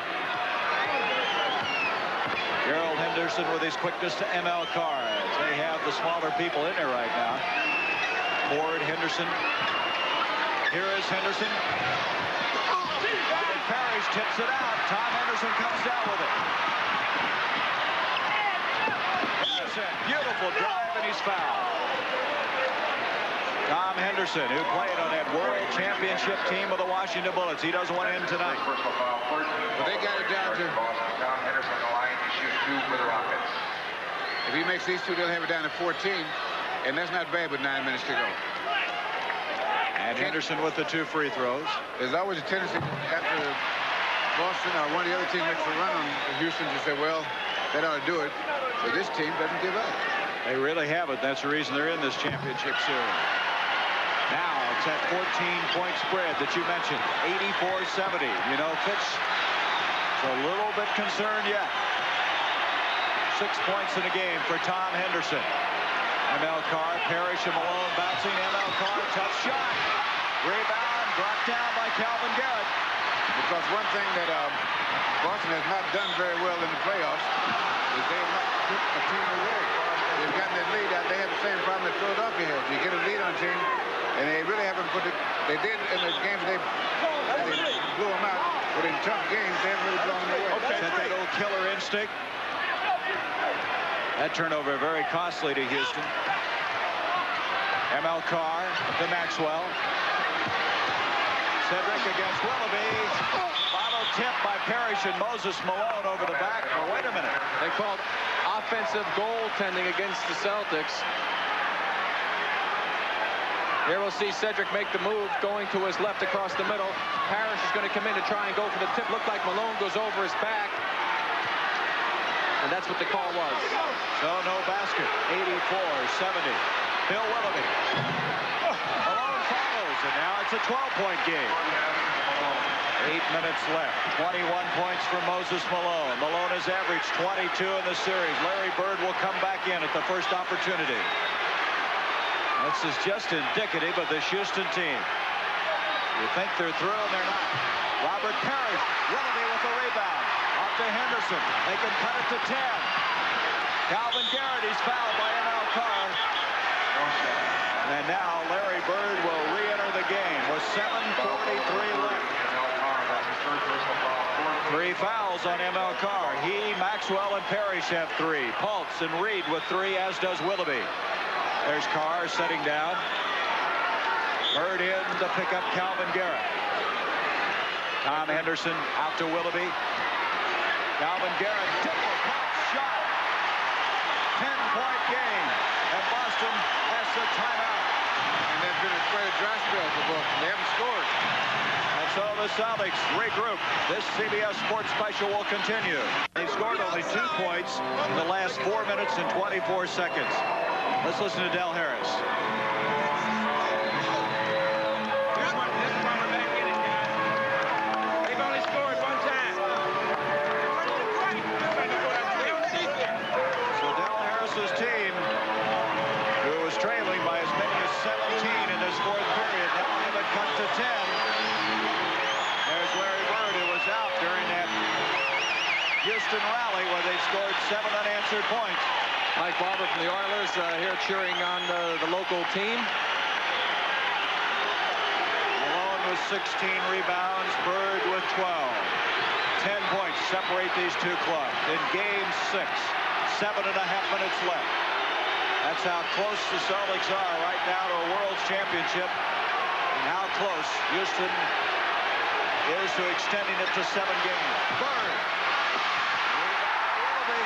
Gerald Henderson with his quickness to ML Carr. They have the smaller people in there right now. Ford, Henderson. Here is Henderson. And Parish tips it out. Tom Henderson comes down with it. Henderson, beautiful drive, and he's fouled. Tom Henderson, who played on that World Championship team of the Washington Bullets. He doesn't want to end tonight. But they got it down to... Tom Henderson on the line to shoot 2 for the Rockets. If he makes these 2, they'll have it down to 14. And that's not bad with 9 minutes to go. And Henderson with the 2 free throws. There's always a tendency after Boston or one of the other teams makes a run on Houston to say, well, that ought to do it. But this team doesn't give up. They really haven't. That's the reason they're in this championship series. Now it's that 14-point spread that you mentioned. 84-70. You know, Fitch is a little bit concerned yet. 6 points in a game for Tom Henderson. ML Carr, Parish, and Malone bouncing. ML Carr, tough shot. Rebound brought down by Calvin Garrett. Because one thing that Boston has not done very well in the playoffs is they have not put a team away. They've gotten that lead out. They have the same problem that Philadelphia has. You get a lead on a team, and they really haven't put it. They did in the games they blew them out, but in tough games, they haven't really blown them away. Okay. Is that old killer instinct? That turnover very costly to Houston. ML Carr to Maxwell. Cedric against Willoughby. Follow tip by Parish and Moses Malone over the back. Oh, wait a minute. They called offensive goaltending against the Celtics. Here we'll see Cedric make the move, going to his left across the middle. Parish is going to come in to try and go for the tip. Looked like Malone goes over his back. And that's what the call was. So no basket. 84-70. Bill Willoughby. Malone follows, and now it's a 12-point game. 8 minutes left. 21 points for Moses Malone. Malone has averaged 22 in the series. Larry Bird will come back in at the first opportunity. This is just indicative of this Houston team. You think they're through, and they're not. Robert Parish. Willoughby with the rebound. Off to Henderson. They can cut it to 10. Calvin Garrett, he's fouled by ML Carr. And now Larry Bird will re-enter the game with 7:43 left. 3 fouls on ML Carr. He, Maxwell, and Parish have 3. Paultz and Reid with 3, as does Willoughby. There's Carr setting down. Bird in to pick up Calvin Garrett. Tom Henderson out to Willoughby. Calvin Garrett, difficult shot. 10-point game. And Boston has the timeout. And there's been quite a dry spell for Boston. They haven't scored. And so the Celtics regroup. This CBS Sports Special will continue. They've scored only 2 points in the last 4 minutes and 24 seconds. Let's listen to Del Harris. Boston rally where they've scored 7 unanswered points. Mike Barber from the Oilers here cheering on the local team. Malone with 16 rebounds, Bird with 12. 10 points separate these two clubs in game 6. 7.5 minutes left. That's how close the Celtics are right now to a World Championship, and how close Houston is to extending it to 7 games. Bird. Willoughby.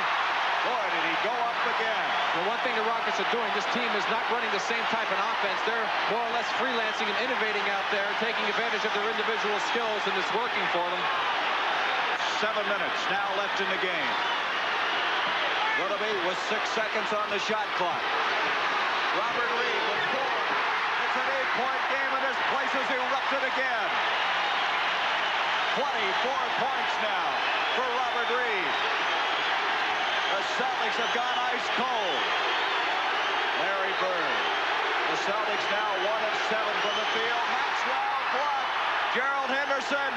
Boy, did he go up again. The one thing the Rockets are doing, this team is not running the same type of offense. They're more or less freelancing and innovating out there, taking advantage of their individual skills, and it's working for them. 7 minutes now left in the game. Willoughby with 6 seconds on the shot clock. Robert Reid with 4. It's an 8-point game, and this place has erupted again. 24 points now for Robert Reid. The Celtics have gone ice cold. Larry Bird. The Celtics now 1 of 7 from the field. Maxwell blocked. Gerald Henderson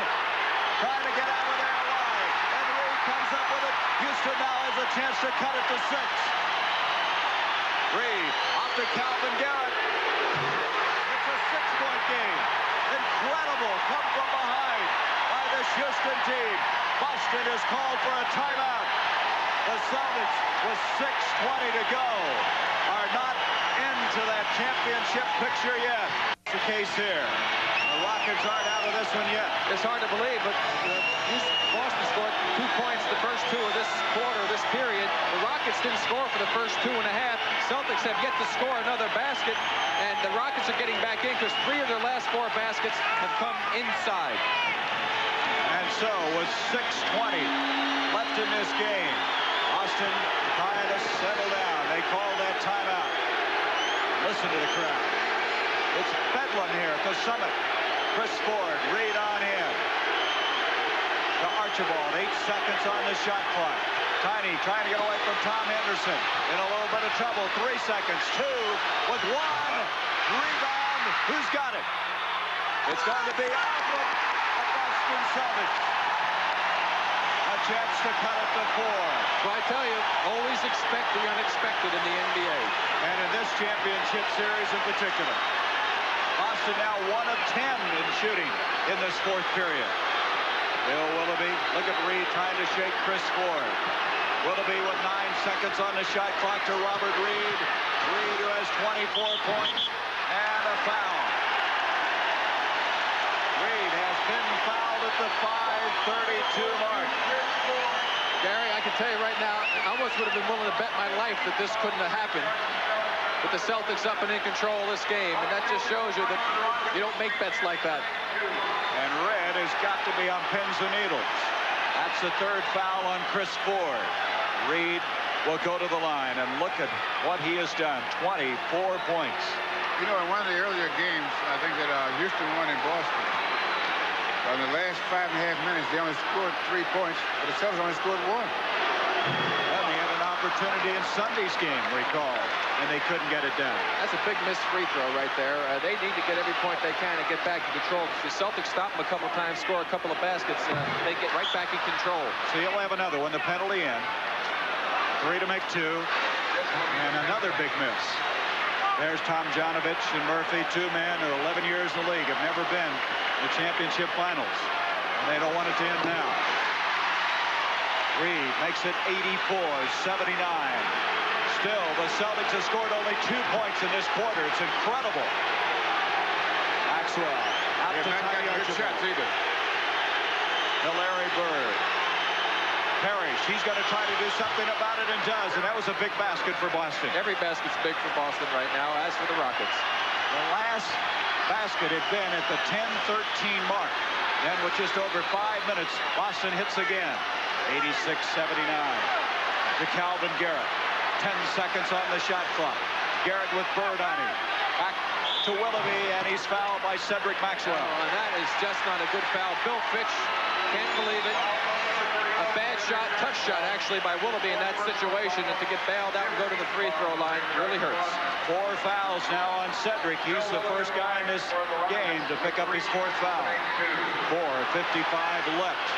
trying to get out of there alive. And Reid comes up with it. Houston now has a chance to cut it to 6. Reid off to Calvin Garrett. It's a 6-point game. Incredible come from behind by this Houston team. Boston is called for a timeout. The Celtics with 6:20 to go are not into that championship picture yet. It's the case here. The Rockets aren't out of this one yet. It's hard to believe, but Boston scored 2 points the first 2 of this quarter, this period. The Rockets didn't score for the first 2.5. Celtics have yet to score another basket, and the Rockets are getting back in because 3 of their last 4 baskets have come inside. And so, with 6:20 left in this game, Boston trying to settle down. They call that timeout. Listen to the crowd. It's bedlam here at the Summit. Chris Ford, Reid on in. To Archibald, 8 seconds on the shot clock. Tiny trying to get away from Tom Henderson. In a little bit of trouble. 3 seconds. 2 with 1. Rebound. Who's got it? It's going to be out of the Boston Celtics. A chance to cut it to 4. Well, I tell you, always expect the unexpected in the NBA. And in this championship series in particular. Boston now 1 of 10 in shooting in this 4th period. Bill Willoughby, look at Reid trying to shake Chris Ford. Willoughby with 9 seconds on the shot clock to Robert Reid. Reid who has 24 points and a foul. Reid has been fouled at the 5:32 mark. Gary, I can tell you right now, I almost would have been willing to bet my life that this couldn't have happened. With the Celtics up and in control of this game, and that just shows you that you don't make bets like that. And red has got to be on pins and needles. That's the 3rd foul on Chris Ford. Reid will go to the line, and look at what he has done. 24 points. You know, in one of the earlier games, I think that Houston won in Boston. In the last 5.5 minutes, they only scored 3 points, but the Celtics only scored 1. And they had an opportunity in Sunday's game, recall, and they couldn't get it done. That's a big missed free throw right there. They need to get every point they can and get back in control. The Celtics stop them a couple times, score a couple of baskets, and they get right back in control. So you'll have another one, the penalty in. 3 to make 2, and another big miss. There's Tom Janovich and Murphy, 2 men who 11 years in the league have never been in the championship finals, and they don't want it to end now. Reid makes it 84-79. Still, the Celtics have scored only 2 points in this quarter. It's incredible. Maxwell out to Archibald. To Larry Bird. Parish, he's going to try to do something about it and does, and that was a big basket for Boston. Every basket's big for Boston right now, as for the Rockets. The last basket had been at the 10-13 mark. Then with just over 5 minutes, Boston hits again. 86-79 to Calvin Garrett. 10 seconds on the shot clock. Garrett with Bird on him. Back to Willoughby, and he's fouled by Cedric Maxwell. Oh, and that is just not a good foul. Bill Fitch can't believe it. A bad shot, touch shot actually by Willoughby in that situation, and to get bailed out and go to the free throw line really hurts. 4 fouls now on Cedric. He's the first guy in this game to pick up his 4th foul. 4:55 left.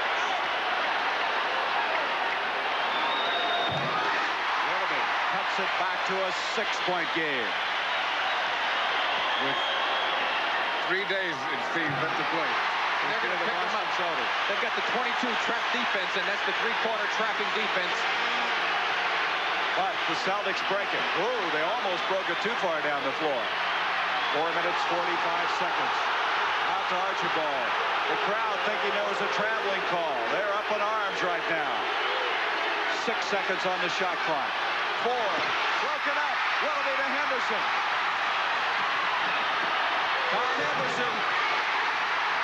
it back to a 6-point game. With 3 days, it seems, left to play. They're going to pick them up. They've got the 22 trap defense, and that's the three-quarter trapping defense. But the Celtics break it. Ooh, they almost broke it too far down the floor. 4 minutes, 45 seconds. Out to Archibald. The crowd thinking it was a traveling call. They're up in arms right now. 6 seconds on the shot clock. 4. Broken up. Willoughby to Henderson. Tom Henderson.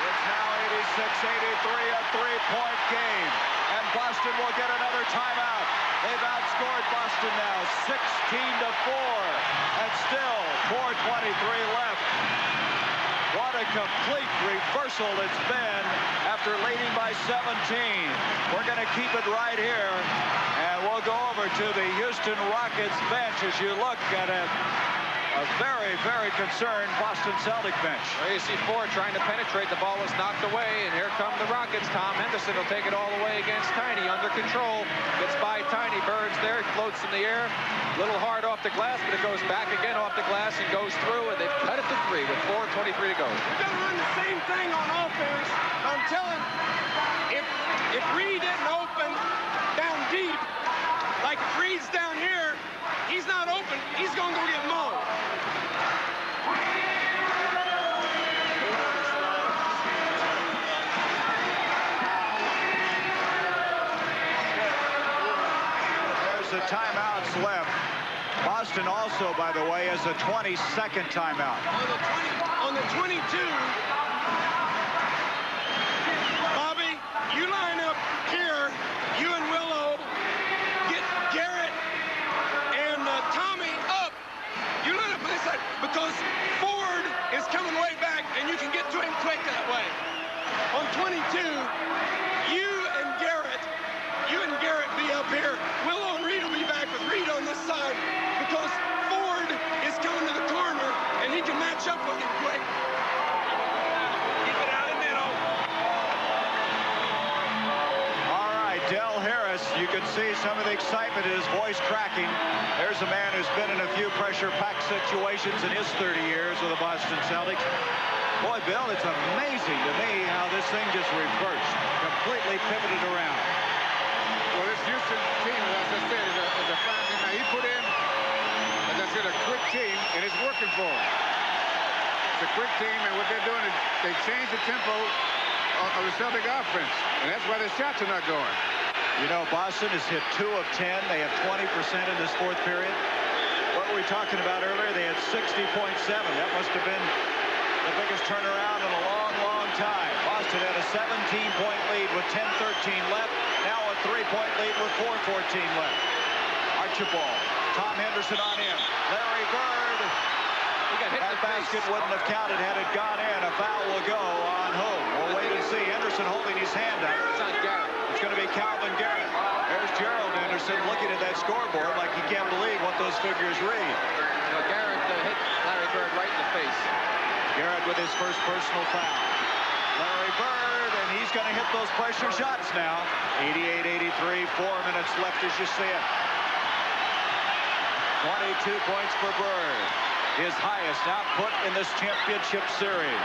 It's now 86-83, a 3-point game. And Boston will get another timeout. They've outscored Boston now 16-4. And still 4:23 left. What a complete reversal it's been after leading by 17. We're going to keep it right here. And we'll go over to the Houston Rockets bench as you look at it. A very, very concerned Boston Celtic bench. Well, you see Ford trying to penetrate. The ball was knocked away, and here come the Rockets. Tom Henderson will take it all the way against Tiny, under control. Gets by Tiny. Bird's there. He floats in the air. A little hard off the glass, but it goes back again off the glass and goes through, and they've cut it to 3 with 4:23 to go. We're going to run the same thing on offense. I'm telling you, if Reid isn't open down deep, like if Reid's down here, he's not open. He's going to go get mowed. The timeouts left. Boston also, by the way, has a 22nd timeout. On the 22, Bobby, you line up here, you and Willow, get Garrett and Tommy up. You line up on this side because Ford is coming way back, and you can get to him quick that way. On 22, you and Garrett be up here. Willow and Reid will be back with Reid on this side because Ford is coming to the corner and he can match up with him quick. Keep it out of middle. All right, Del Harris, you can see some of the excitement in his voice cracking. There's a man who's been in a few pressure-packed situations in his 30 years with the Boston Celtics. Boy, Bill, it's amazing to me how this thing just reversed, completely pivoted around. Well, this Houston team, as I said, is a fine team. Now, he put in, as I said, a quick team, and it's working for him. It's a quick team, and what they're doing is they change the tempo of the Celtic offense, and that's why their shots are not going. You know, Boston has hit 2 of 10. They have 20% in this 4th period. What were we talking about earlier? They had 60.7. That must have been the biggest turnaround in a long, long time. Boston had a 17-point lead with 10:13 left. Now a 3-point lead with 4:14 left. Archibald, Tom Henderson on in. Larry Bird. That basket wouldn't have counted had it gone in. A foul will go on who? We'll wait and see. Henderson holding his hand up. It's on Garrett. It's going to be Calvin Garrett. There's Gerald Henderson looking at that scoreboard like he can't believe what those figures read. Garrett hit Larry Bird right in the face. Garrett with his first personal foul. Larry Bird, and he's going to hit those pressure shots now. 88-83, 4 minutes left as you see it. 22 points for Bird. His highest output in this championship series.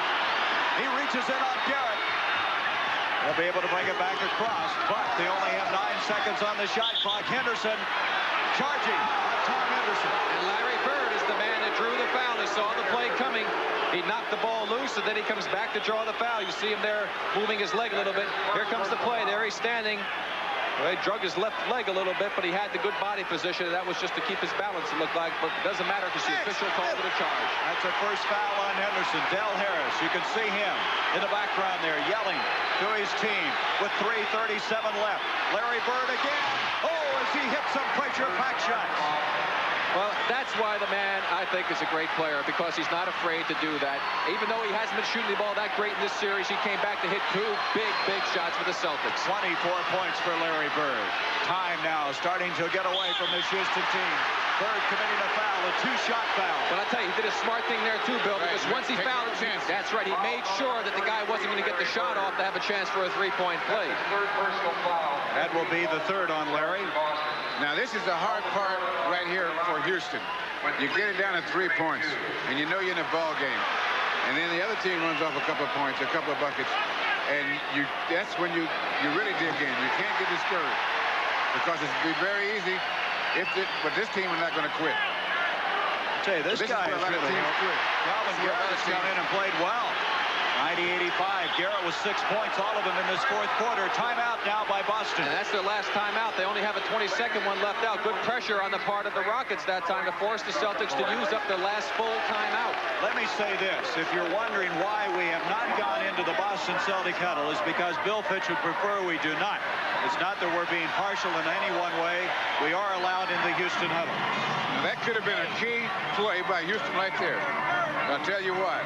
He reaches in on Garrett. They'll be able to bring it back across, but they only have 9 seconds on the shot clock. Henderson charging on Tom Henderson. And Larry Bird is the man that drew the foul. He saw the play coming. He knocked the ball loose, and then he comes back to draw the foul. You see him there moving his leg a little bit. Here comes the play. There he's standing. Well, he drug his left leg a little bit, but he had the good body position, and that was just to keep his balance, it looked like. But it doesn't matter because the official called it a charge. That's a first foul on Henderson. Del Harris, you can see him in the background there yelling to his team with 3:37 left. Larry Bird again. Oh, as he hits some pressure-packed shots. Well, that's why the man, I think, is a great player, because he's not afraid to do that. Even though he hasn't been shooting the ball that great in this series, he came back to hit 2 big shots for the Celtics. 24 points for Larry Bird. Time now starting to get away from this Houston team. Bird committing a foul, a 2-shot foul. But I'll tell you, he did a smart thing there too, Bill, because once he fouled, that's right, he made sure that the guy wasn't going to get the shot off to have a chance for a 3-point play. That will be the 3rd on Larry. Now, this is the hard part right here for Houston. You get it down to 3 points, and you know you're in a ball game. And then the other team runs off a couple of points, a couple of buckets, and that's when you really dig in. You can't get discouraged because it's be very easy. But this team is not going to quit. I tell you, this guy is really good. Calvin Garrett has come in and played well. 90-85. Garrett with 6 points, all of them in this fourth quarter. Timeout now by Boston. And that's their last timeout. They only have a 22nd one left out. Good pressure on the part of the Rockets that time to force the Celtics to use up their last full timeout. Let me say this. If you're wondering why we have not gone into the Boston Celtic huddle, is because Bill Fitch would prefer we do not. It's not that we're being partial in any one way. We are allowed in the Houston huddle. Now, that could have been a key play by Houston right there. I'll tell you why.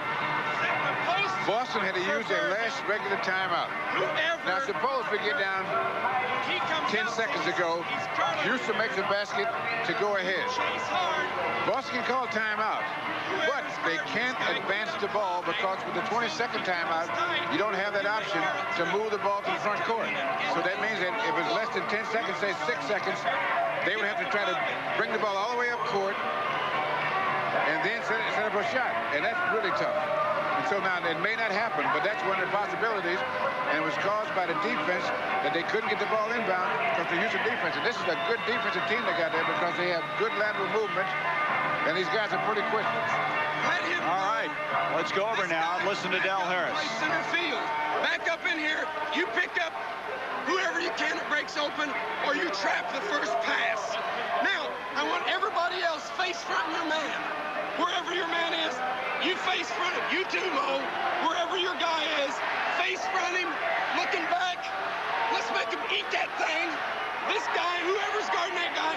Boston had to use their last regular timeout. Now, suppose we get down 10 seconds to go. Houston makes a basket to go ahead. Boston can call timeout, but they can't advance the ball because with the 22nd timeout, you don't have that option to move the ball to the front court. So that means that if it's less than 10 seconds, say 6 seconds, they would have to try to bring the ball all the way up court and then set up a shot. And that's really tough. And so now it may not happen, but that's one of the possibilities. And it was caused by the defense that they couldn't get the ball inbound because the Houston defense. And this is a good defensive team they got there because they have good lateral movement. And these guys are pretty quick. All right, let's go over now and listen to Del Harris. Center field. Back up in here. You pick up whoever you can that breaks open, or you trap the first pass. Now, I want everybody else face front your man. Wherever your man is, you face front him. You too, Mo. Wherever your guy is, face front him, looking back. Let's make him eat that thing. This guy, whoever's guarding that guy,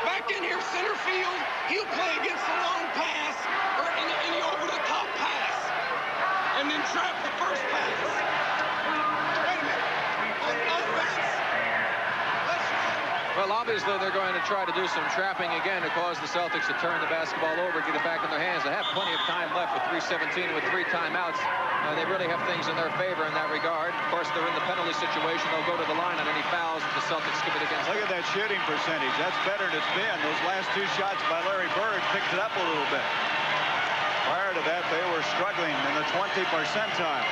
back in here, center field, he'll play against the long pass or any over-the-top pass. And then trap the first pass. Wait a minute. Offense. Well, obviously, they're going to try to do some trapping again to cause the Celtics to turn the basketball over, get it back in their hands. They have plenty of time left with 3:17 with 3 timeouts. They really have things in their favor in that regard. Of course, they're in the penalty situation. They'll go to the line on any fouls that the Celtics commit against them. Look at that shooting percentage. That's better than it's been. Those last 2 shots by Larry Bird picked it up a little bit. Prior to that, they were struggling in the 20 percentile.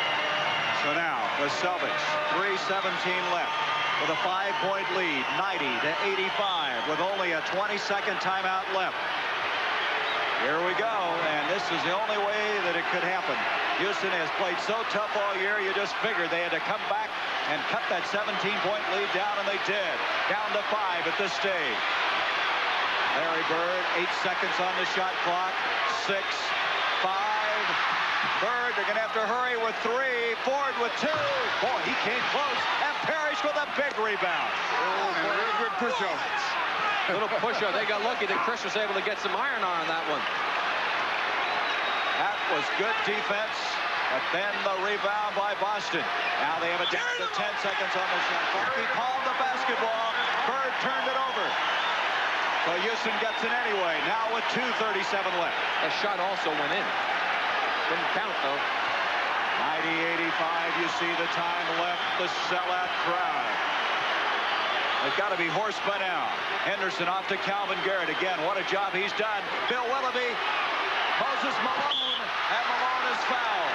So now, the Celtics, 3:17 left. With a 5-point lead, 90-85, with only a 22nd timeout left. Here we go, and this is the only way that it could happen. Houston has played so tough all year, you just figured they had to come back and cut that 17-point lead down, and they did. Down to 5 at this stage. Larry Bird, 8 seconds on the shot clock. 6, 5. Bird, they're going to have to hurry with 3. Ford with 2. Boy, he came close. And Parish with a big rebound. Oh, and a real good push-up. Little push-up. They got lucky that Chris was able to get some iron on that one. That was good defense. But then the rebound by Boston. Now they have it down to 10 seconds on the shot clock. He palmed the basketball. Bird turned it over. So Houston gets it anyway. Now with 2:37 left. That shot also went in. Didn't count, though. 90-85, you see the time left, the sellout crowd. They've got to be hoarse by now. Henderson off to Calvin Garrett again. What a job he's done. Bill Willoughby poses Malone, and Malone is fouled.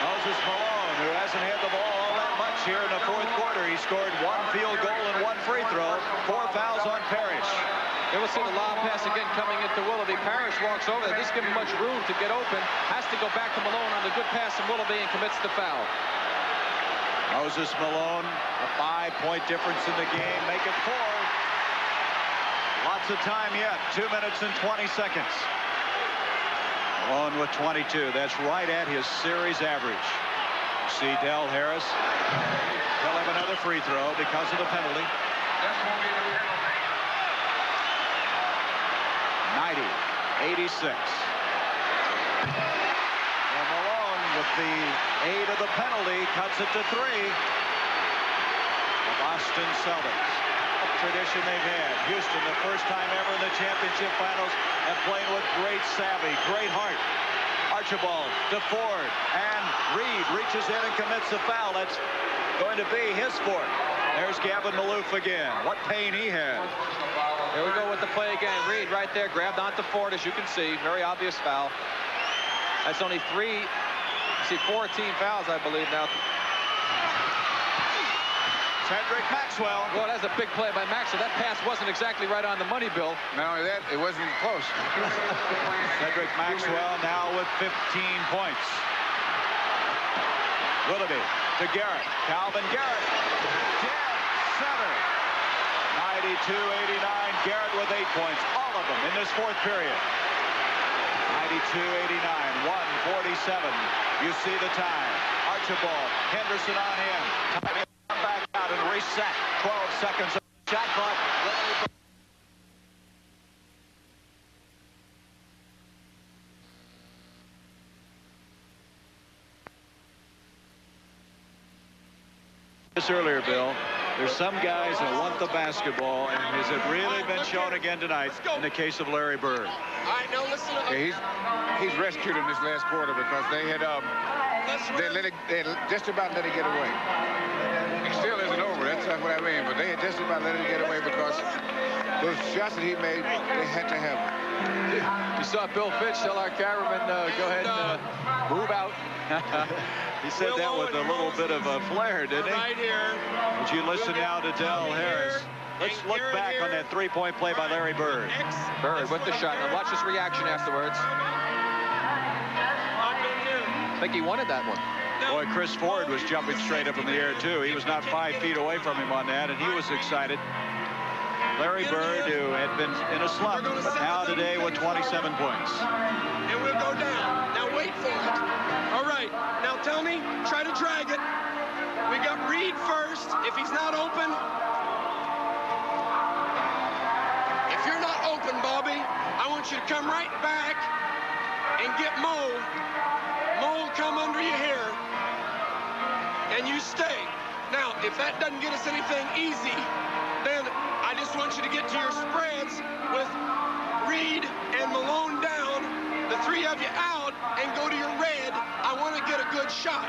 Moses Malone, who hasn't had the ball all that much here in the fourth quarter. He scored 1 field goal and 1 free throw. 4 fouls on Parish. They will see the lob pass again coming into Willoughby. Parish walks over there. This gives him much room to get open. Has to go back to Malone on the good pass from Willoughby and commits the foul. Moses Malone, a 5-point difference in the game. Make it 4. Lots of time yet. 2 minutes and 20 seconds. Malone with 22. That's right at his series average. See Del Harris. He'll have another free throw because of the penalty. 90-86. And Malone, with the aid of the penalty, cuts it to 3. The Boston Celtics, a tradition they've had. Houston, the first time ever in the championship finals, have played with great savvy, great heart. Archibald to Ford, and Reid reaches in and commits the foul. That's going to be his 4th. There's Gavin Maloof again. What pain he had. Here we go with the play again. Reid right there, grabbed onto Ford, as you can see. Very obvious foul. That's only 3. You see 14 fouls, I believe, now. Cedric Maxwell. Well, that's a big play by Maxwell. That pass wasn't exactly right on the money, Bill. Not only that, it wasn't close. Cedric Maxwell now with 15 points. Willoughby to Garrett. Calvin Garrett. Dead center. 92-89. Garrett with 8 points. All of them in this fourth period. 92-89. 1:47. You see the time. Archibald. Henderson on him. Time to come back out and reset. 12 seconds of shot clock. This earlier, Bill, there's some guys that want the basketball, and has it really been shown again tonight in the case of Larry Bird? All right, now listen. He's rescued him this last quarter because they had they just about let it get away. It still isn't over. That's not what I mean. But they had just about let it get away because those shots that he made, they had to have them. You saw Bill Fitch tell our cameraman, go ahead and move out. He said that with a little bit of a flair, didn't he? Right here. Would you listen now to Del Harris? Let's look back on that three-point play by Larry Bird. Bird with the shot. Now watch his reaction afterwards. I think he wanted that one. Boy, Chris Ford was jumping straight up in the air, too. He was not 5 feet away from him on that, and he was excited. Larry Bird, who had been in a slump, now today with 27 points. And we'll go down. Now wait for it. All right. Now tell me, try to drag it. We got Reid first. If he's not open. If you're not open, Bobby, I want you to come right back and get Mo. Mo will come under you here. And you stay. Now, if that doesn't get us anything easy, then I just want you to get to your spreads with Reid and Malone down, the 3 of you out, and go to your red. I want to get a good shot.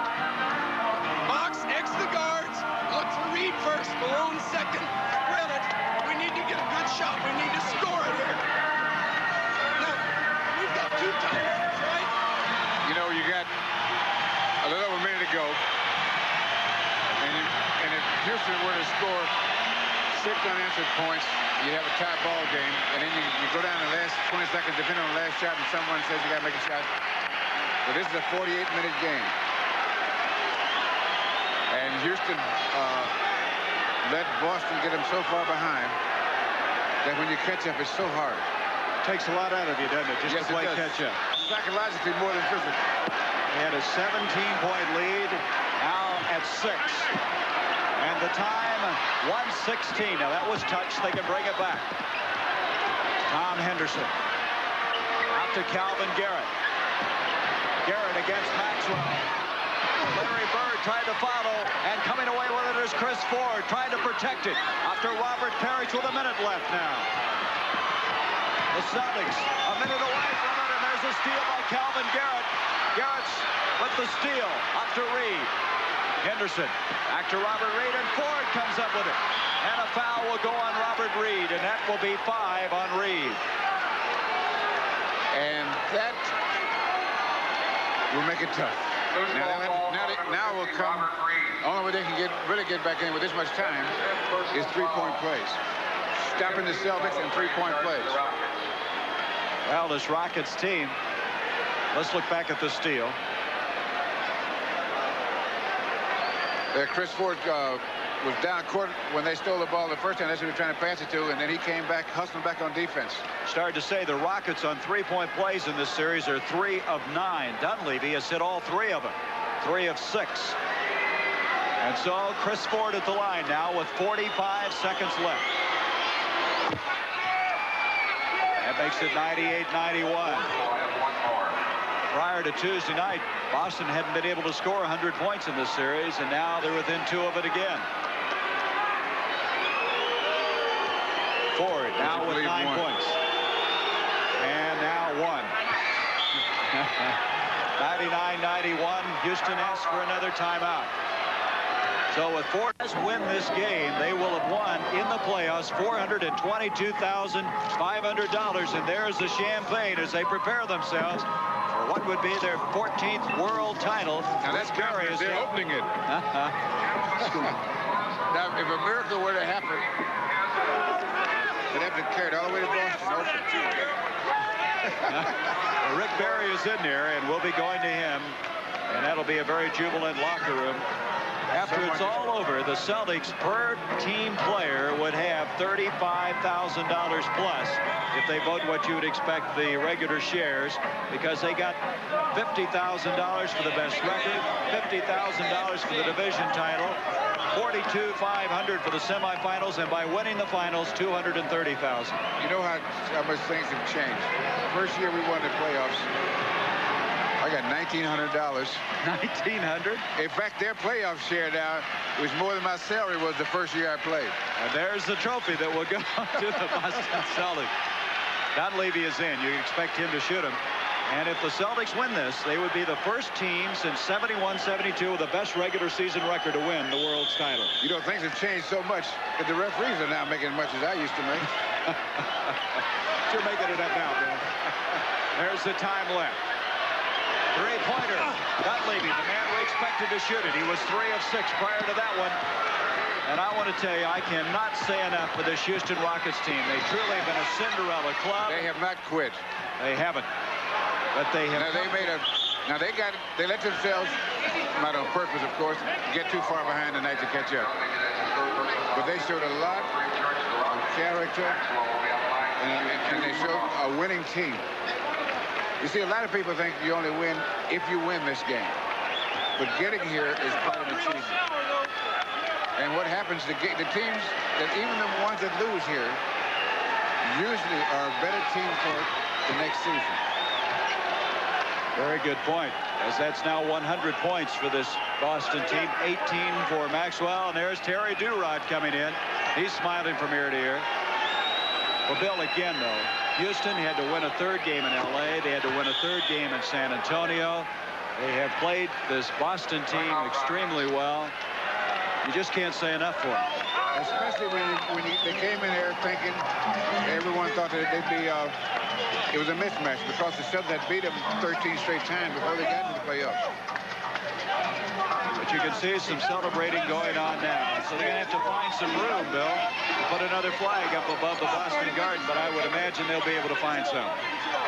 Box, X the guards, look for Reid first, Malone second, spread it. We need to get a good shot. We need to score it here. Now, we've got 2 timeouts, right? You know, you got a little over a minute to go. And if Houston were to score 6 unanswered points, you have a tie ball game, and then you go down the last 20 seconds, depending on the last shot, and someone says you got to make a shot. But this is a 48-minute game. And Houston let Boston get them so far behind that when you catch up, it's so hard. Takes a lot out of you, doesn't it, just Yes, to play it does. catch up. Psychologically more than physically. They had a 17-point lead, now at 6. And the time, 1:16. Now, that was touched. They can bring it back. Tom Henderson. Out to Calvin Garrett. Garrett against Maxwell. Larry Bird tried to follow, and coming away with it is Chris Ford, trying to protect it after Robert Parish with a minute left now. The Celtics a minute away from it, and there's a steal by Calvin Garrett. Garrett's with the steal after Reid. Henderson back to Robert Reid, and Ford comes up with it. And a foul will go on Robert Reid, and that will be 5 on Reid. And that will make it tough. Now will come. Only way they can really get back in with this much time is 3-point plays. Stopping the Celtics and 3-point plays. Well, this Rockets team, let's look back at the steal. Chris Ford was down court when they stole the ball the first time. That's who they were trying to pass it to, and then he came back, hustling back on defense. Started to say the Rockets on 3-point plays in this series are 3 of 9. Dunleavy has hit all 3 of them, 3 of 6. And so Chris Ford at the line now with 45 seconds left. That makes it 98-91. Prior to Tuesday night, Boston hadn't been able to score 100 points in this series, and now they're within 2 of it again. Ford now with 9 points. And now 1. 99-91. Houston asks for another timeout. So with Ford's win this game, they will have won in the playoffs $422,500. And there's the champagne as they prepare themselves for what would be their 14th world title. Now that's Gary. They're opening it. Now, if a miracle were to happen, they'd have to carry it all the way to Boston. Well, Rick Barry is in there, and we'll be going to him. And that'll be a very jubilant locker room. After it's all over, the Celtics per team player would have $35,000 plus if they vote what you would expect the regular shares, because they got $50,000 for the best record, $50,000 for the division title, $42,500 for the semifinals, and by winning the finals, $230,000. You know how much things have changed. First year we won the playoffs, I got $1,900. $1,900? In fact, their playoff share now was more than my salary was the first year I played. And there's the trophy that will go to the Boston Celtics. Dunleavy is in. You expect him to shoot him. And if the Celtics win this, they would be the first team since 71-72 with the best regular season record to win the world's title. You know, things have changed so much that the referees are now making as much as I used to make. You're making it up now, man. There's the time left. Three-pointer. Dunleavy, the man we expected to shoot it. He was 3 of 6 prior to that one. And I want to tell you, I cannot say enough for this Houston Rockets team. They truly have been a Cinderella club. They have not quit. They haven't. But they have. Now they let themselves, not on purpose, of course, get too far behind tonight to catch up. But they showed a lot of character, and they showed a winning team. You see, a lot of people think you only win if you win this game. But getting here is quite an achievement. And what happens, the teams, that even the ones that lose here, usually are a better team for the next season. Very good point, as that's now 100 points for this Boston team, 18 for Maxwell, and there's Terry Duerod coming in. He's smiling from ear to ear. Well, Bill, again, though, Houston had to win a third game in L.A. They had to win a third game in San Antonio. They have played this Boston team extremely well. You just can't say enough for them. Especially when they came in there thinking, everyone thought that they'd be, it was a mismatch because the Celtics had beat them 13 straight times before they got into the playoffs. But you can see some celebrating going on now. So they're going to have to find some room, Bill, to put another flag up above the Boston Garden, but I would imagine they'll be able to find some.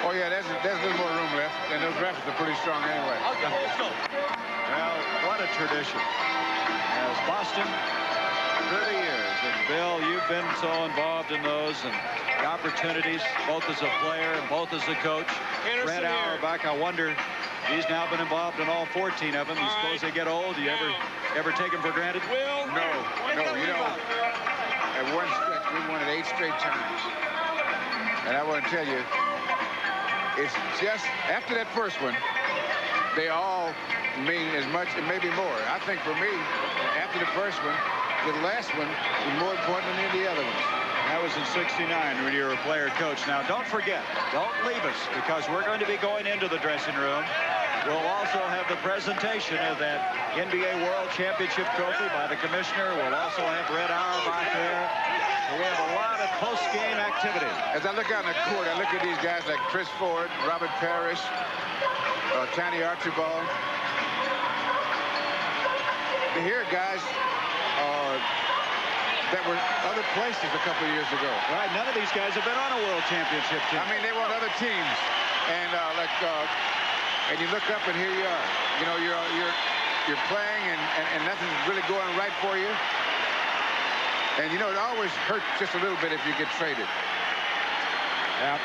Oh, yeah, there's a little more room left, and those refs are pretty strong anyway. Well, what a tradition. As Boston, 30 years. And, Bill, you've been so involved in those and the opportunities, both as a player and both as a coach. Red Auerbach, I wonder, he's now been involved in all 14 of them. You suppose they get old? Do you ever take them for granted? No. You know, at one stretch, we won it 8 straight times. And I want to tell you, it's just, after that first one, they all mean as much and maybe more. I think for me, after the first one, the last one was more important than any of the other ones. That was in '69 when you were a player coach. Now, don't forget, don't leave us, because we're going to be going into the dressing room. We'll also have the presentation of that NBA World Championship trophy by the commissioner. We'll also have Red Auerbach there. So we have a lot of post-game activity. As I look out on the court, I look at these guys like Chris Ford, Robert Parish, Tiny Archibald. To hear guys that were other places a couple of years ago. Right, none of these guys have been on a world championship team. I mean, they were on other teams, and and you look up and here you are. You know, you're playing and nothing's really going right for you. And you know, it always hurts just a little bit if you get traded. Yeah.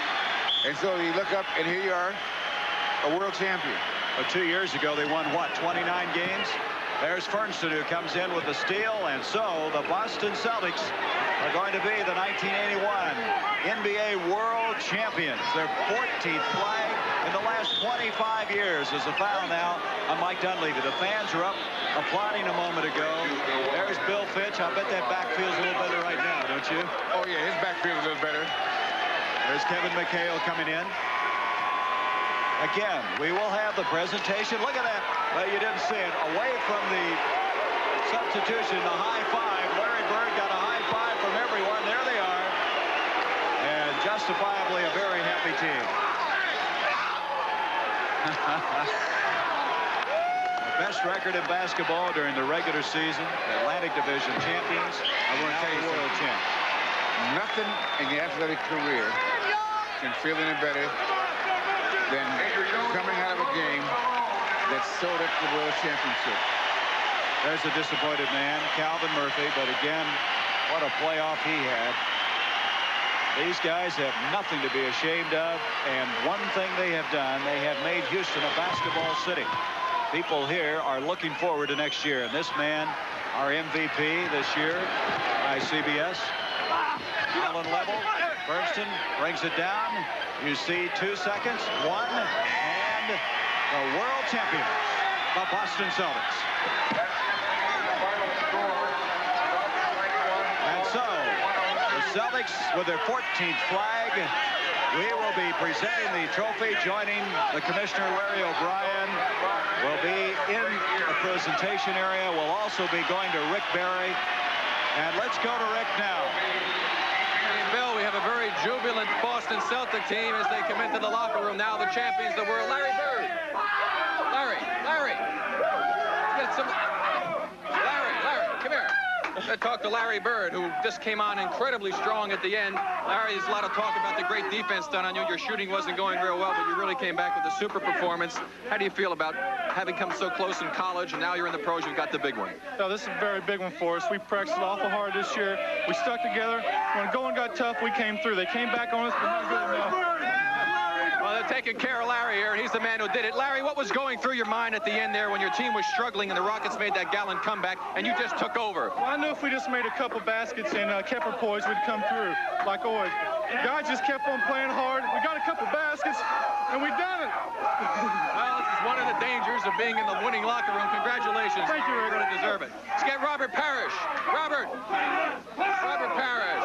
And so you look up and here you are, a world champion. But 2 years ago, they won, what, 29 games? There's Fernsten, who comes in with the steal, and so the Boston Celtics are going to be the 1981 NBA World Champions. Their 14th flag in the last 25 years. There's a foul now on Mike Dunleavy. The fans are up applauding a moment ago. There's Bill Fitch. I bet that back feels a little better right now, don't you? Oh, yeah, his back feels a little better. There's Kevin McHale coming in. Again, we will have the presentation. Look at that. Well, you didn't see it. Away from the Substitution, the high five. Larry Bird got a high five from everyone. There they are. And justifiably a very happy team. The best record in basketball during the regular season. Atlantic Division champions. I want to tell you world champs. Nothing in the athletic career can feel any better than coming out of a game that sold up the world championship. There's a disappointed man, Calvin Murphy, but again, what a playoff he had. These guys have nothing to be ashamed of, and one thing they have done, they have made Houston a basketball city. People here are looking forward to next year, and this man, our MVP this year by CBS, Alan Leavell. Fernsten brings it down. You see 2 seconds, 1, and the world champions, the Boston Celtics. And so, the Celtics with their 14th flag. We will be presenting the trophy. Joining the commissioner, Larry O'Brien, will be in the presentation area. We'll also be going to Rick Barry. And let's go to Rick now. Bill, we have a very jubilant Boston Celtic team as they come into the locker room. Now the champions of the world, Larry Bird. Larry. Get some. Larry, come here. Let's talk to Larry Bird, who just came on incredibly strong at the end. Larry, there's a lot of talk about the great defense done on you. Your shooting wasn't going real well, but you really came back with a super performance. How do you feel about having come so close in college, and now you're in the pros, you've got the big one? No, this is a very big one for us. We practiced awful hard this year. We stuck together. When going got tough, we came through. They came back on us, but not good enough. Well, they're taking care of Larry here, and he's the man who did it. Larry, what was going through your mind at the end there when your team was struggling and the Rockets made that gallant comeback and you just took over? Well, I knew if we just made a couple baskets and kept our poise, we'd come through like always. Guys just kept on playing hard. We got a couple baskets, and we done it. Well, this is one of the dangers of being in the winning locker room. Congratulations. Thank you, Rick. You're going to deserve it. Let's get Robert Parish. Robert Parish.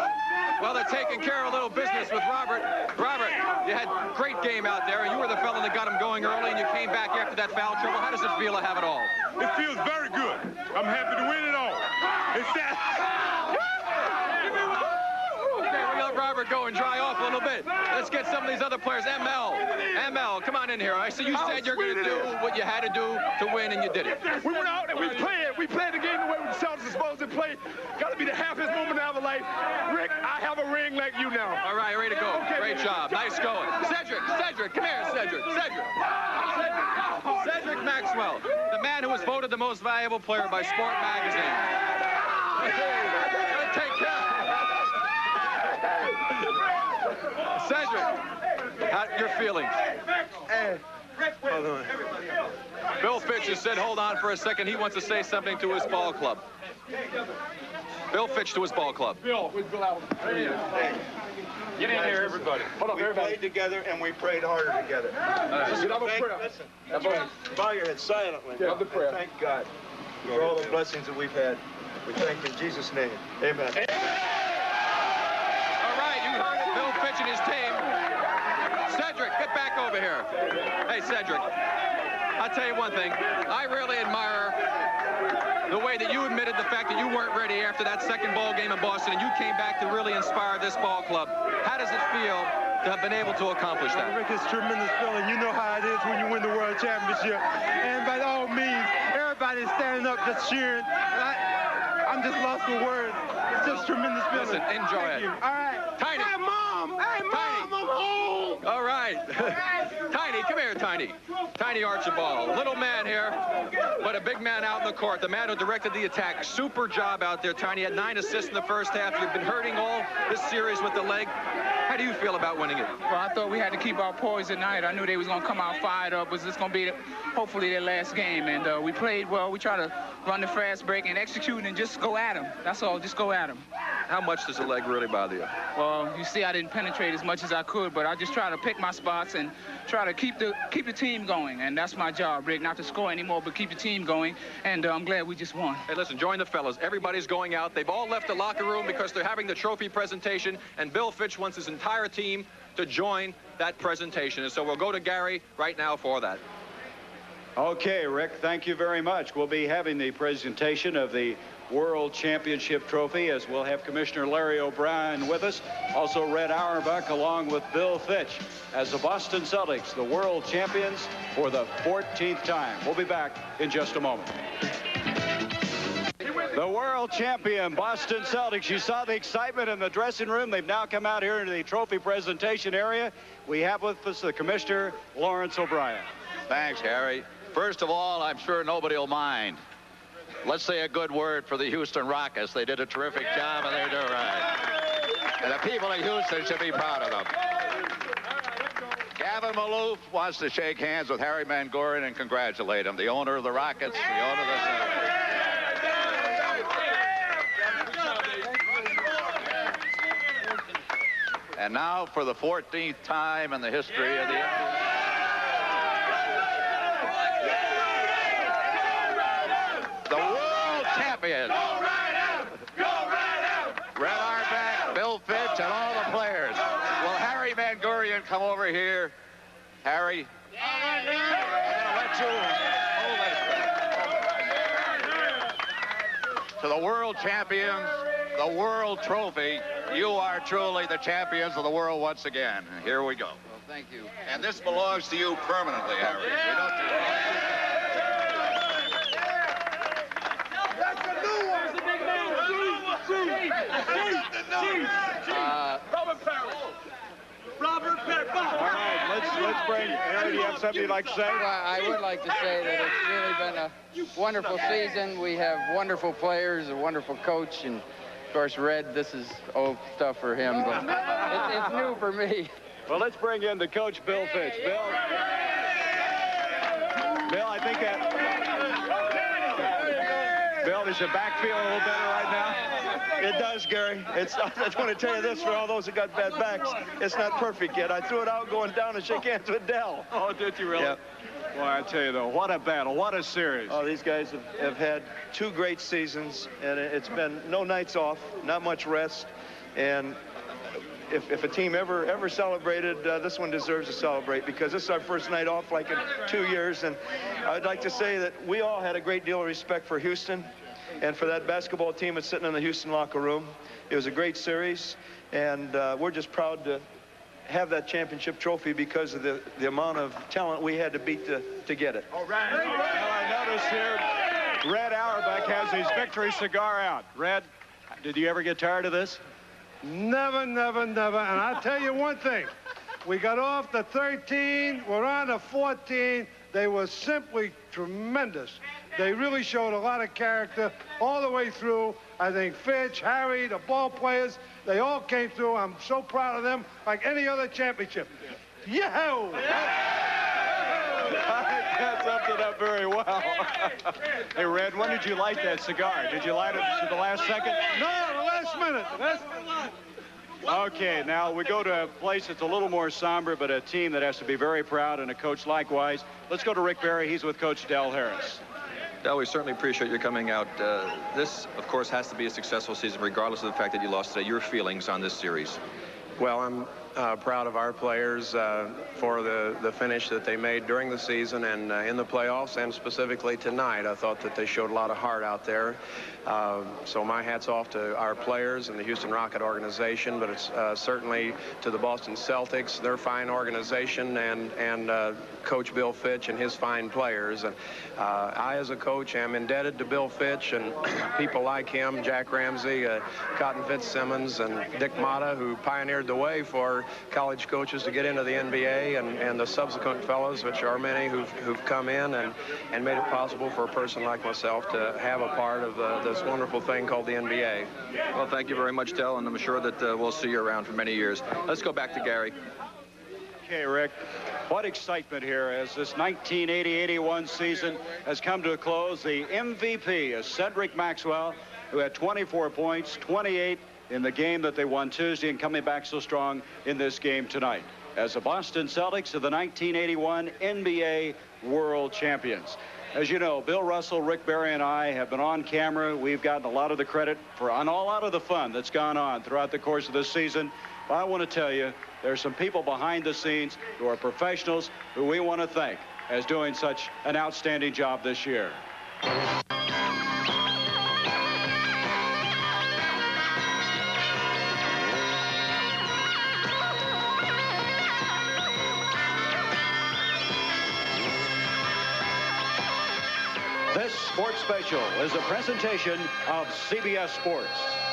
Well, they're taking care of a little business with Robert. Robert, you had a great game out there, and you were the fellow that got him going early, and you came back after that foul trouble. How does it feel to have it all? It feels very good. I'm happy to win it all. It's that. Okay, we let Robert go and dry off a little bit. Let's get some of these other players. ML, come on in here. I see you said you're going to do what you had to do to win, and you did it. We went out and we played. We played the game the way the Celtics are supposed to play. Got to be the happiest moment of our life. Rick, I have a ring like you now. All right, ready to go. Okay, great job. Nice going. Cedric, come here, Cedric. Cedric Maxwell, the man who was voted the most valuable player by Sport Magazine. Take care. Cedric, how your feelings? Hold on. Bill Fitch has said, hold on for a second. He wants to say something to his ball club. Bill Fitch to his ball club. Bill, where's Bill out? There he is. Get in here, everybody. Hold up, everybody. We played together and we prayed harder together. Listen, That's right. Bow your head silently. Yeah, the prayer. Thank God for all the blessings that we've had. We thank you in Jesus' name. Amen. All right, you heard it. Bill Fitch and his team. Cedric, get back over here. Hey, Cedric, I'll tell you one thing. I really admire the way that you admitted the fact that you weren't ready after that second ball game in Boston, and you came back to really inspire this ball club. How does it feel to have been able to accomplish that? Rick, it's a tremendous feeling. You know how it is when you win the World Championship. And by all means, everybody's standing up just cheering. I'm just lost for words. It's just a tremendous feeling. Listen, enjoy Thank it. you. All right. Tiny. Hey, Mom! Hey, Mom, I'm home! All right. Tiny, come here, Tiny. Tiny Archibald. Little man here, but a big man out in the court. The man who directed the attack. Super job out there, Tiny. Had 9 assists in the first half. You've been hurting all this series with the leg. How do you feel about winning it? Well, I thought we had to keep our poise tonight. I knew they was going to come out fired up. Was this going to be, hopefully, their last game? And we played well. We tried to run the fast break and execute and just go at them. That's all. Just go at them. How much does the leg really bother you? Well, you see, I didn't penetrate as much as I could, but I just try to pick my spots and try to keep the team going. And that's my job, Rick, not to score anymore, but keep the team going. And I'm glad we just won. Hey, listen, join the fellas. Everybody's going out. They've all left the locker room because they're having the trophy presentation, and Bill Fitch wants his entire team to join that presentation. And so we'll go to Gary right now for that. Okay, Rick, thank you very much. We'll be having the presentation of the World Championship Trophy, as we'll have Commissioner Larry O'Brien with us. Also Red Auerbach along with Bill Fitch as the Boston Celtics, the world champions for the 14th time. We'll be back in just a moment. The world champion Boston Celtics. You saw the excitement in the dressing room. They've now come out here into the trophy presentation area. We have with us the Commissioner, Lawrence O'Brien. Thanks, Harry. First of all, I'm sure nobody will mind. Let's say a good word for the Houston Rockets. They did a terrific job, and they're doing right. And the people of Houston should be proud of them. Gavin Maloof wants to shake hands with Harry Mangorian and congratulate him, the owner of the Rockets, the owner of the Celtics. And now, for the 14th time in the history of the NBA. Champions. Go right out! Go right out! Red Auerbach, Bill Fitch, and all the players. Will Harry Mangorian come over here? Harry? I'm going to let you hold it. To the world champions, the world trophy, you are truly the champions of the world once again. And here we go. Well, thank you. And this belongs to you permanently, Harry. We don't do that. Robert Parish. All right, let's bring Harry. Do you have something you'd like to say? Well, I would like to say that it's really been a wonderful season. We have wonderful players, a wonderful coach, and of course, Red, this is old stuff for him, but it's new for me. Well, let's bring in the coach, Bill Fitch. Bill, I think that. Bill, does your back feel a little better right now? It does, Gary. I just want to tell you this for all those who got bad backs. It's not perfect yet. I threw it out going down and shake hands with Dell. Oh, did you really? Yep. Well, I tell you, though, what a battle. What a series. Oh, these guys have had 2 great seasons, and it's been no nights off, not much rest. And if a team ever celebrated, this one deserves to celebrate, because this is our first night off like in 2 years. And I'd like to say that we all had a great deal of respect for Houston and for that basketball team that's sitting in the Houston locker room. It was a great series, and we're just proud to have that championship trophy because of the amount of talent we had to beat to get it. All right. Well, I notice here Red Auerbach has his victory cigar out. Red, did you ever get tired of this? Never, never, never. And I'll tell you one thing. We got off the 13, we're on the 14. They were simply tremendous. They really showed a lot of character all the way through. I think Fitch, Harry, the ball players, they all came through. I'm so proud of them, like any other championship. Yahoo! That sums it up very well. Hey, Red, when did you light that cigar? Did you light it to the last second? No, the last minute. Okay, now we go to a place that's a little more somber, but a team that has to be very proud, and a coach likewise. Let's go to Rick Barry. He's with Coach Del Harris. Del, we certainly appreciate you coming out. This, of course, has to be a successful season, regardless of the fact that you lost today. Your feelings on this series? Well, I'm proud of our players for the finish that they made during the season and in the playoffs, and specifically tonight. I thought that they showed a lot of heart out there. So my hat's off to our players and the Houston Rocket organization, but it's certainly to the Boston Celtics, their fine organization, and Coach Bill Fitch and his fine players. And I, as a coach, am indebted to Bill Fitch and people like him, Jack Ramsey, Cotton Fitzsimmons, and Dick Motta, who pioneered the way for college coaches to get into the NBA, and the subsequent fellows, which are many, who've come in and made it possible for a person like myself to have a part of this wonderful thing called the NBA. Well, thank you very much, Del, and I'm sure that we'll see you around for many years. Let's go back to Gary. Okay, Rick, what excitement here as this 1980-81 season has come to a close. The MVP is Cedric Maxwell, who had 24 points, 28 in the game that they won Tuesday, and coming back so strong in this game tonight as the Boston Celtics are the 1981 NBA World Champions. As you know, Bill Russell, Rick Barry, and I have been on camera. We've gotten a lot of the credit for a lot of the fun that's gone on throughout the course of this season. But I want to tell you, there's some people behind the scenes who are professionals who we want to thank. as doing such an outstanding job this year. This sports special is a presentation of CBS Sports.